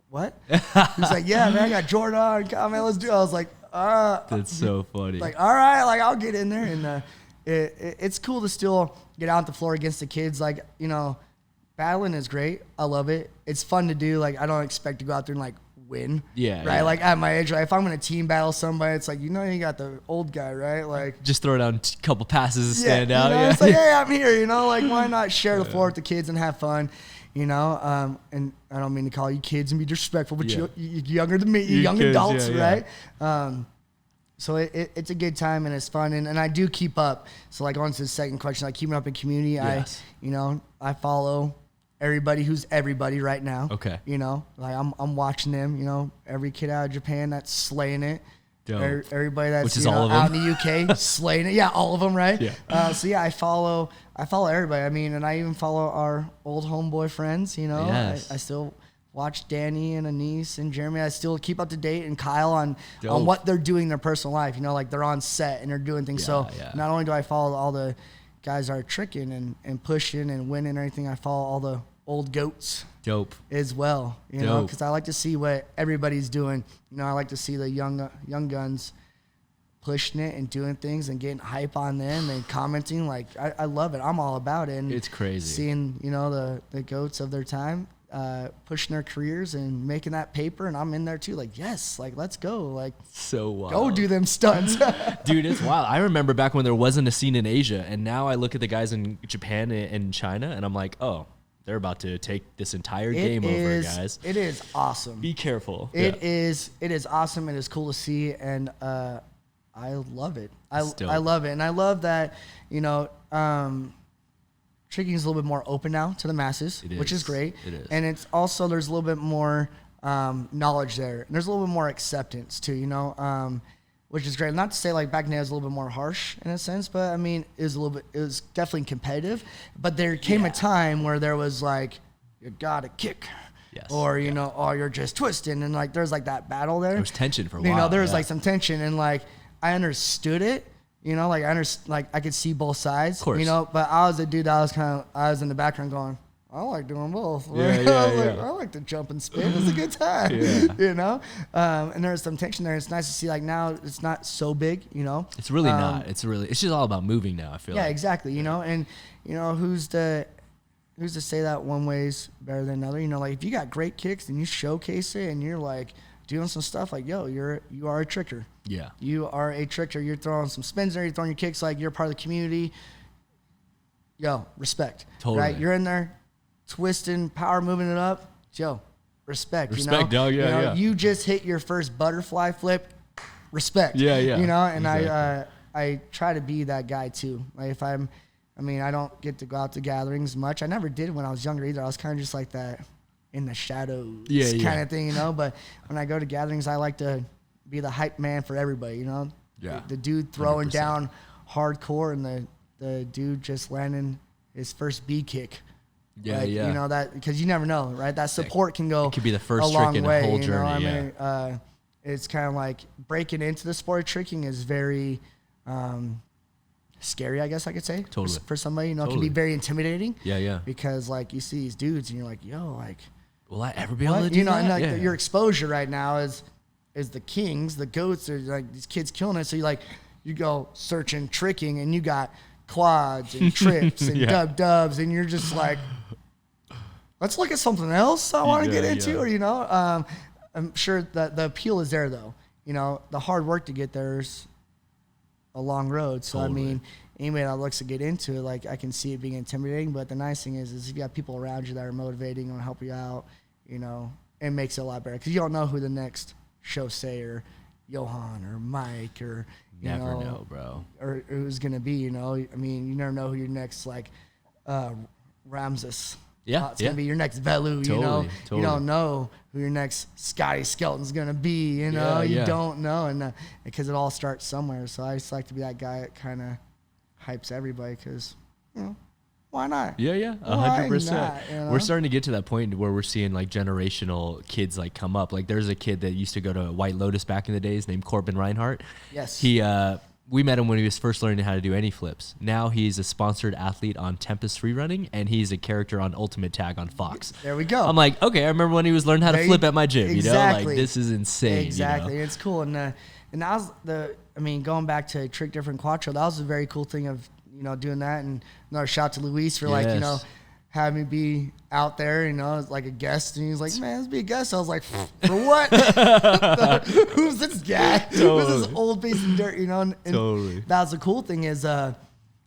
what? He's like, yeah, man, I got Jordan on. Come on, let's do it. I was like, that's so funny. Like, all right, like I'll get in there, and it's cool to still get out on the floor against the kids. Like, you know, battling is great. I love it. It's fun to do. Like, I don't expect to go out there and like win. Yeah. Right. Yeah. Like, at my age, right? If I'm gonna team battle somebody, it's like, you know, you got the old guy, right? Like, just throw down a couple passes and stand out. You know, it's like, hey, I'm here. You know, like, why not share the floor with the kids and have fun? You know, and I don't mean to call you kids and be disrespectful, but you're younger than me, you're young kids, adults, right? So it's a good time and it's fun, and I do keep up. So like, on to the second question, like keeping up in community, yes. I follow everybody who's everybody right now. Okay. You know, like I'm watching them, you know, every kid out of Japan that's slaying it. Everybody that's, which is all of out them. in the UK slaying it. Yeah, all of them, right? Yeah. So yeah, I follow everybody. I mean, and I even follow our old homeboy friends, you know. Yes. I still watch Danny and Anise and Jeremy. I still keep up to date, and Kyle on what they're doing in their personal life. You know, like they're on set and they're doing things. Not only do I follow all the guys that are tricking and pushing and winning and everything, I follow all the old goats. Dope. As well, you know, because I like to see what everybody's doing. You know, I like to see the young guns pushing it and doing things and getting hype on them and commenting. Like, I love it. I'm all about it. And it's crazy seeing, you know, the goats of their time pushing their careers and making that paper, and I'm in there too. Like, yes, like let's go. Like, so wild. Go do them stunts. Dude, it's wild. I remember back when there wasn't a scene in Asia, and now I look at the guys in Japan and China, and I'm like, oh, they're about to take this entire game over, guys. It is awesome. Be careful. It is awesome. It is cool to see, and I love it. I love it, and I love that, you know, tricking is a little bit more open now to the masses, which is great. It is. And it's also, there's a little bit more knowledge there, and there's a little bit more acceptance too. You know, which is great. Not to say like back then it was a little bit more harsh in a sense, but I mean, it was definitely competitive. But there came a time where there was like, you got to kick. Yes. Or, you know, oh, you're just twisting. And like, there's like that battle there. There was tension for a while. You know, there was like some tension, and like, I understood it. You know, like I could see both sides. Of course. You know, but I was a dude that I was in the background going, I like doing both. I like to jump and spin. It's a good time. You know? And there's some tension there. It's nice to see, like, now it's not so big, you know? It's really not. It's just all about moving now, I feel like. Yeah, exactly. You know, and, you know, who's to say that one way's better than another? You know, like, if you got great kicks and you showcase it and you're, like, doing some stuff, like, yo, you are a tricker. Yeah. You are a tricker. You're throwing some spins there. You're throwing your kicks like you're part of the community. Yo, respect. Totally. Right? You're in there. Twisting, power moving it up, yo, respect. You know? Dog, you know, you just hit your first butterfly flip, respect. You know, and exactly. I try to be that guy too. Like I don't get to go out to gatherings much. I never did when I was younger either. I was kind of just like that in the shadows kind of thing, you know. But when I go to gatherings, I like to be the hype man for everybody, you know. Yeah. The dude throwing 100%. Down hardcore and the dude just landing his first B kick. Yeah, like, you know, that because you never know, right? That support can go. It could be the first trick in the whole journey. I mean, it's kind of like breaking into the sport of tricking is very scary, I guess I could say. Totally. For somebody, you know, it can be very intimidating. Yeah. Because like you see these dudes and you're like, yo, like, will I ever be able to do that? And like your exposure right now is the kings, the goats, are like these kids killing it. So you go searching tricking and you got quads and trips and dubs and you're just like, let's look at something else I want to get into. Or, you know, I'm sure that the appeal is there though. You know, the hard work to get there is a long road. So, totally. I mean, anybody that looks to get into it, like I can see it being intimidating, but the nice thing is if you got people around you that are motivating and help you out, you know, it makes it a lot better because you don't know who the next Jose or Johan or Mike or, you never know, bro. Or who's going to be, you know. I mean, you never know who your next, like, Ramses. It's going to be your next Velu, you know. Totally. You don't know who your next Scotty Skelton's going to be, you know. You don't know, and because it all starts somewhere. So I just like to be that guy that kind of hypes everybody because, you know, why not? 100%. You know? We're starting to get to that point where we're seeing like generational kids like come up. Like there's a kid that used to go to White Lotus back in the days named Corbin Reinhardt. Yes. We met him when he was first learning how to do any flips. Now he's a sponsored athlete on Tempest Freerunning, and he's a character on Ultimate Tag on Fox. There we go. I'm like, okay, I remember when he was learning how to flip at my gym. Exactly. You know, like this is insane. Exactly, you know? It's cool, and that was going back to Trick Different Quattro. That was a very cool thing of, you know, doing that. And another shout to Luis for like, you know, having me be out there, you know, like a guest. And he was like, man, let's be a guest. I was like, for what? Who's this guy? Totally. Who's this old piece of dirt, you know? And totally. That's the cool thing is,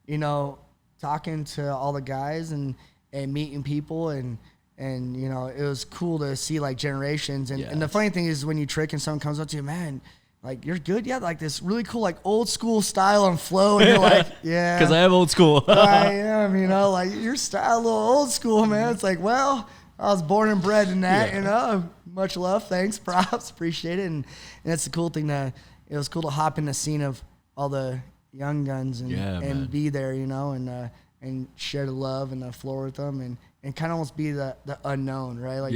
you know, talking to all the guys and meeting people and, you know, it was cool to see like generations. And the funny thing is when you trick and someone comes up to you, man, like, you're good? Yeah, like this really cool, like old school style and flow. And you're like, yeah. Because I am old school. I am, you know, like your style a little old school, man. It's like, well, I was born and bred in that, you know. Much love, thanks, props, appreciate it. And it's a cool thing it was cool to hop in the scene of all the young guns and be there, you know, and share the love and the floor with them and kind of almost be the unknown, right? Like,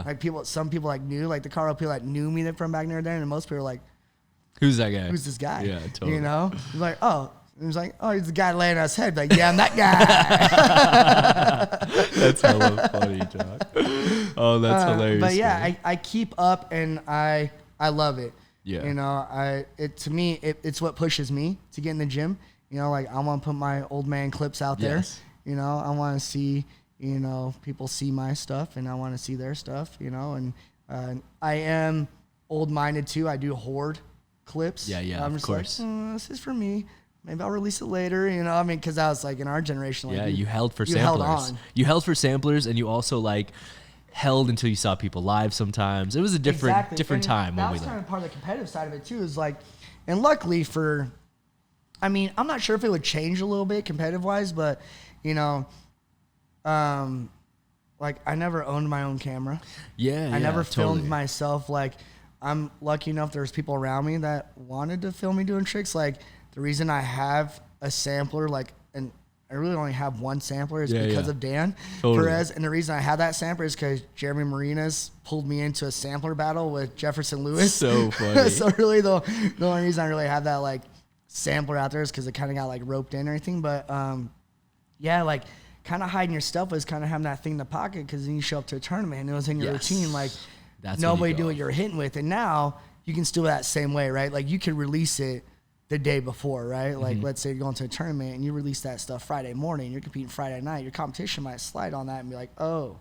like some people like knew, like the Colorado people that knew me from back there, and most people are like, who's that guy? Who's this guy? Yeah, totally. You know? He's like, oh. He was like, oh, he's the guy laying on his head. Like, yeah, I'm that guy. That's hella funny, Josh. Oh, that's hilarious. But yeah, I keep up and I love it. Yeah. You know, to me, it's what pushes me to get in the gym. You know, like I want to put my old man clips out there. You know, I want to see, you know, people see my stuff and I want to see their stuff, you know, and I am old-minded too. I do hoard clips. Yeah, I'm of course. Like, this is for me. Maybe I'll release it later, you know. I mean, because I was like in our generation, like you held for samplers. You held for samplers, and you also like held until you saw people live. Sometimes it was a different time when we. That was kind of part of the competitive side of it too. Is like, and luckily I mean, I'm not sure if it would change a little bit competitive wise, but you know, like I never owned my own camera. I never filmed myself like I'm lucky enough there's people around me that wanted to film me doing tricks. Like the reason I have a sampler, like, and I really only have one sampler is because of Dan Perez. And the reason I have that sampler is because Jeremy Marinas pulled me into a sampler battle with Jefferson Lewis. So funny. So really the only reason I really have that like sampler out there is because it kind of got like roped in and everything. But yeah, like kind of hiding your stuff was kind of having that thing in the pocket, because then you show up to a tournament and it was in your routine. Like nobody knew what you were hitting with. And now you can still that same way, right? Like you could release it the day before, right? Like let's say you're going to a tournament and you release that stuff Friday morning, you're competing Friday night, your competition might slide on that and be like, oh,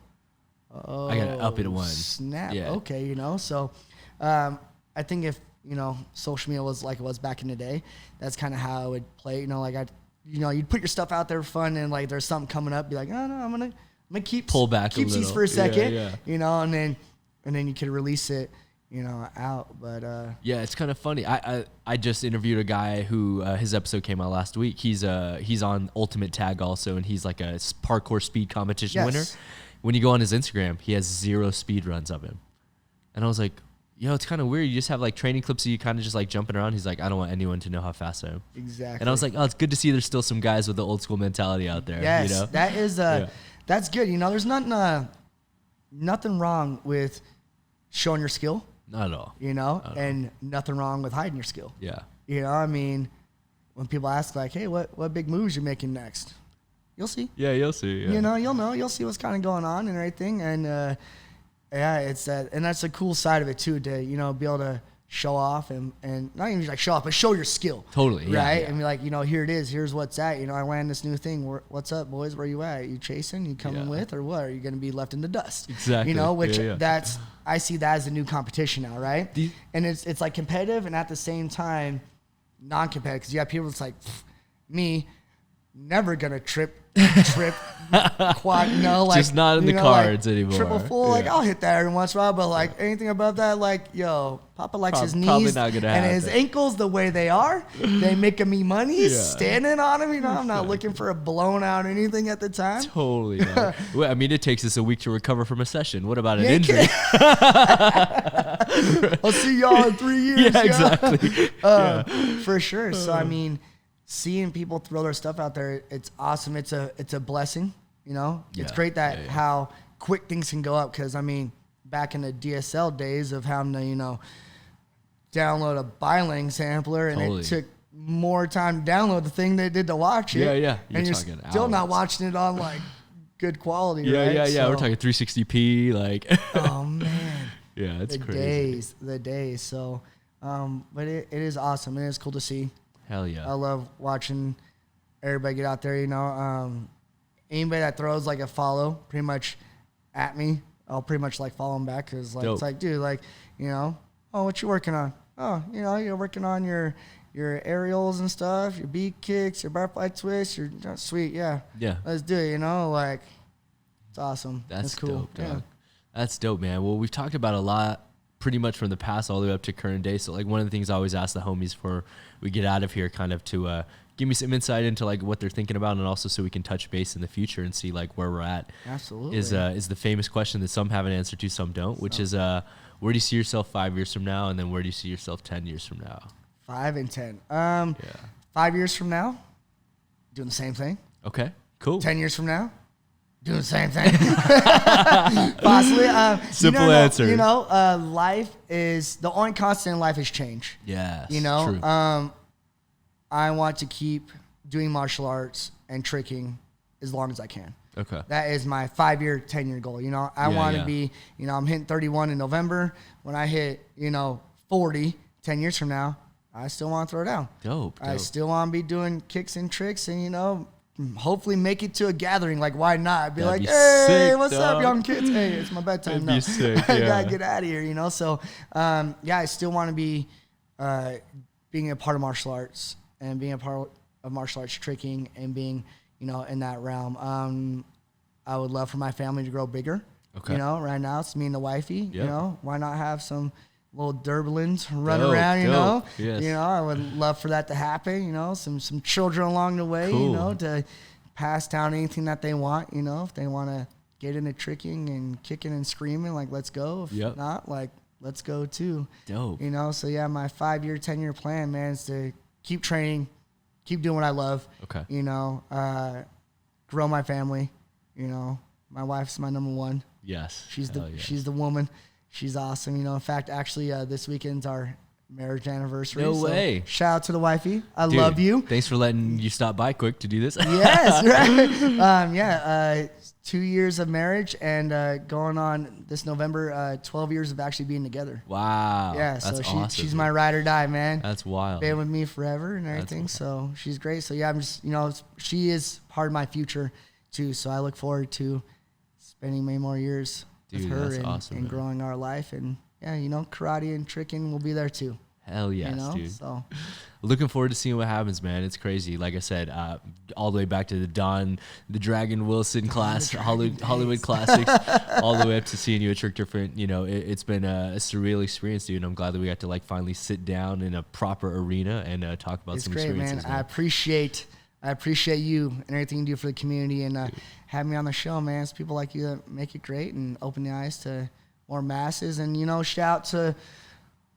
I gotta up it one. Snap. Yeah. Okay, you know. So I think if, you know, social media was like it was back in the day, that's kind of how I would play. You know, like you'd put your stuff out there for fun, and like there's something coming up, be like, oh no, I'm gonna pull back keep a little these for a second, you know, and then you could release it, you know, out. But yeah, it's kind of funny. I just interviewed a guy who his episode came out last week. He's on Ultimate Tag also, and he's like a parkour speed competition winner. When you go on his Instagram, he has 0 speed runs of him, and I was like, yo, it's kind of weird. You just have like training clips of you kind of just like jumping around. He's like, I don't want anyone to know how fast I am. Exactly. And I was like, oh, it's good to see there's still some guys with the old school mentality out there. Yes, you know? that is that's good. You know, there's nothing wrong with showing your skill. Not at all. You know, and nothing wrong with hiding your skill. Yeah. You know, I mean, when people ask like, hey, what big moves you making next? You'll see. Yeah, you'll see. Yeah. You know, you'll see what's kind of going on and everything. And yeah, it's that, and that's a cool side of it too, to, you know, be able to show off and not even like show off, but show your skill. Totally. Right. Yeah. And be like, you know, here it is. Here's what's at. You know, I land this new thing. What's up, boys? Where you at? You chasing? You coming with, or what? Are you going to be left in the dust? Exactly. You know, which I see that as a new competition now, right? And it's like competitive and at the same time non-competitive, because you have people that's like, me, never gonna trip quad, you know, like just not in the cards like, anymore. Triple full, like I'll hit that every once in a while, but like anything above that, like, yo, Papa likes his knees and his ankles the way they are. They making me money standing on them. You know, I'm not looking for a blown out or anything at the time. Totally. Well, I mean, it takes us a week to recover from a session. What about an injury? I'll see y'all in 3 years. Yeah, exactly. For sure. So I mean, seeing people throw their stuff out there, it's awesome. It's a blessing, you know. It's great that how quick things can go up, because I mean, back in the DSL days of having to, you know, download a Byling sampler, and it took more time to download the thing than it did to watch it. Yeah. And you're still not watching it on like good quality, right? Yeah. So, we're talking 360p, like. Oh man. Yeah, it's crazy. The days. So, but it is awesome. It is cool to see. Hell yeah. I love watching everybody get out there, you know. Anybody that throws like a follow pretty much at me, I'll pretty much like follow them back, because like it's like, dude, like, you know, oh, what you working on? Oh, you know, you're working on your aerials and stuff, your beat kicks, your butterfly twists, your sweet, yeah. Let's do it, you know, like it's awesome. That's cool. Dope, dog. That's dope, man. Well, we've talked about a lot pretty much from the past all the way up to current day. So like one of the things I always ask the homies before we get out of here, kind of to give me some insight into like what they're thinking about, and also so we can touch base in the future and see like where we're at. Absolutely. Is the famous question that some have an answer to, some don't, which is where do you see yourself 5 years from now, and then where do you see yourself 10 years from now? 5 and 10. 5 years from now, doing the same thing. Okay, cool. 10 years from now, doing the same thing. Possibly. Simple answer. You know, life is, the only constant in life is change. Yes. You know, true. I want to keep doing martial arts and tricking as long as I can. Okay. That is my 5-year, 10-year goal. You know, I want to be, you know, I'm hitting 31 in November. When I hit, you know, 40, 10 years from now, I still want to throw down. Dope. I still want to be doing kicks and tricks, and, you know, hopefully make it to a gathering. Like, why not? Be like, hey, sick, what's up, young kids? Hey, it's my bedtime now. Sick, I gotta get out of here, you know? So, I still want to be being a part of martial arts, and being a part of martial arts tricking, and being, you know, in that realm. I would love for my family to grow bigger. Okay. You know, right now it's me and the wifey. Yep. You know, why not have some little Durbelins run around, you know? Yes. You know, I would love for that to happen, you know, some children along the way, you know, to pass down anything that they want, you know, if they want to get into tricking and kicking and screaming, like, let's go. If not, like, let's go too. Dope. You know, so yeah, my 5-year, 10-year plan, man, is to keep training, keep doing what I love. Okay. You know, grow my family. You know, my wife's my number one. Yes. She's the woman. She's awesome. You know, in fact, actually, this weekend's our marriage anniversary. No way. Shout out to the wifey. I Dude, love you. Thanks for letting you stop by quick to do this. Yes, right. 2 years of marriage and going on this November, 12 years of actually being together. Wow. Yeah, that's so awesome, she's dude. my ride or die, man. That's wild. Been with me forever and everything, so she's great. So yeah, I'm just, you know, she is part of my future too. So I look forward to spending many more years with her and, awesome, and growing our life. And yeah, you know, karate and tricking will be there too. Hell yes, you know? dude. So looking forward to seeing what happens, man. It's crazy. Like I said, all the way back to the Dragon Wilson class, Hollywood Classics, all the way up to seeing you at Trick Different. You know, it's been a surreal experience, dude. And I'm glad that we got to like finally sit down in a proper arena and talk about some experiences. It's great, man. I appreciate you and everything you do for the community and having me on the show, man. It's people like you that make it great and open the eyes to more masses. And, you know, shout out to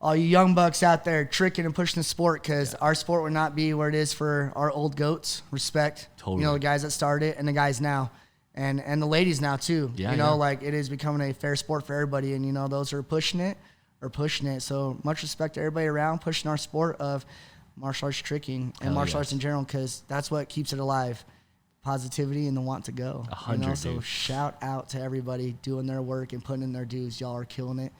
all you young bucks out there tricking and pushing the sport, because our sport would not be where it is for our old goats. Respect. Totally. You know, the guys that started it and the guys now. And the ladies now, too. Yeah, you know, like it is becoming a fair sport for everybody. And, you know, those who are pushing it are pushing it. So much respect to everybody around pushing our sport of martial arts tricking and martial arts in general, because that's what keeps it alive. Positivity and the want to go. 100, you know? So dude. shout out to everybody doing their work and putting in their dues. Y'all are killing it.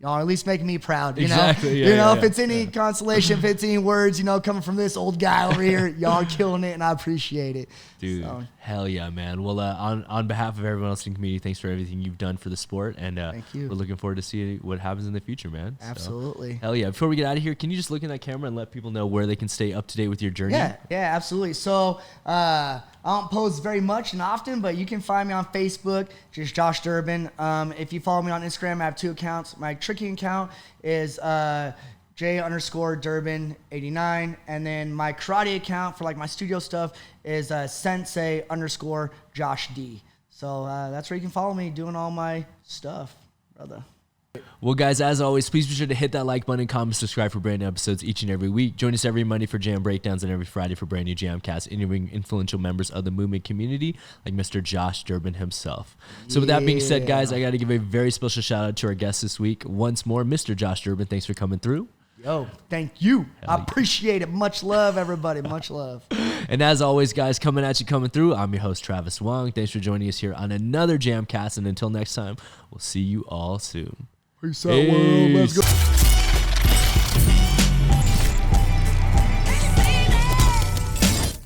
Y'all are at least making me proud. You Exactly. know, Yeah, you know, yeah, if it's any consolation, if it's any words, you know, coming from this old guy over here, y'all are killing it, and I appreciate it. Dude, So, hell yeah, man. Well, on behalf of everyone else in the community, thanks for everything you've done for the sport, and Thank you. we're looking forward to seeing what happens in the future, man. So, absolutely. hell yeah. Before we get out of here, can you just look in that camera and let people know where they can stay up to date with your journey? Yeah, absolutely. So I don't post very much and often, but you can find me on Facebook, just Josh Durbin. If you follow me on Instagram, I have 2 accounts. My tricking account is J_Durbin89, and then my karate account for like my studio stuff is Sensei_Josh D. So that's where you can follow me doing all my stuff, brother. Well, guys, as always, please be sure to hit that like button, comment, subscribe for brand new episodes each and every week. Join us every Monday for Jam Breakdowns and every Friday for brand new JAMCast, interviewing influential members of the movement community like Mr. Josh Durbin himself. So with that being said, guys, I got to give a very special shout out to our guest this week. Once more, Mr. Josh Durbin, thanks for coming through. Yo, thank you. I appreciate it. Much love, everybody. Much love. And as always, guys, coming through, I'm your host, Travis Wong. Thanks for joining us here on another JAMCast. And until next time, we'll see you all soon. Peace out, world. Let's go.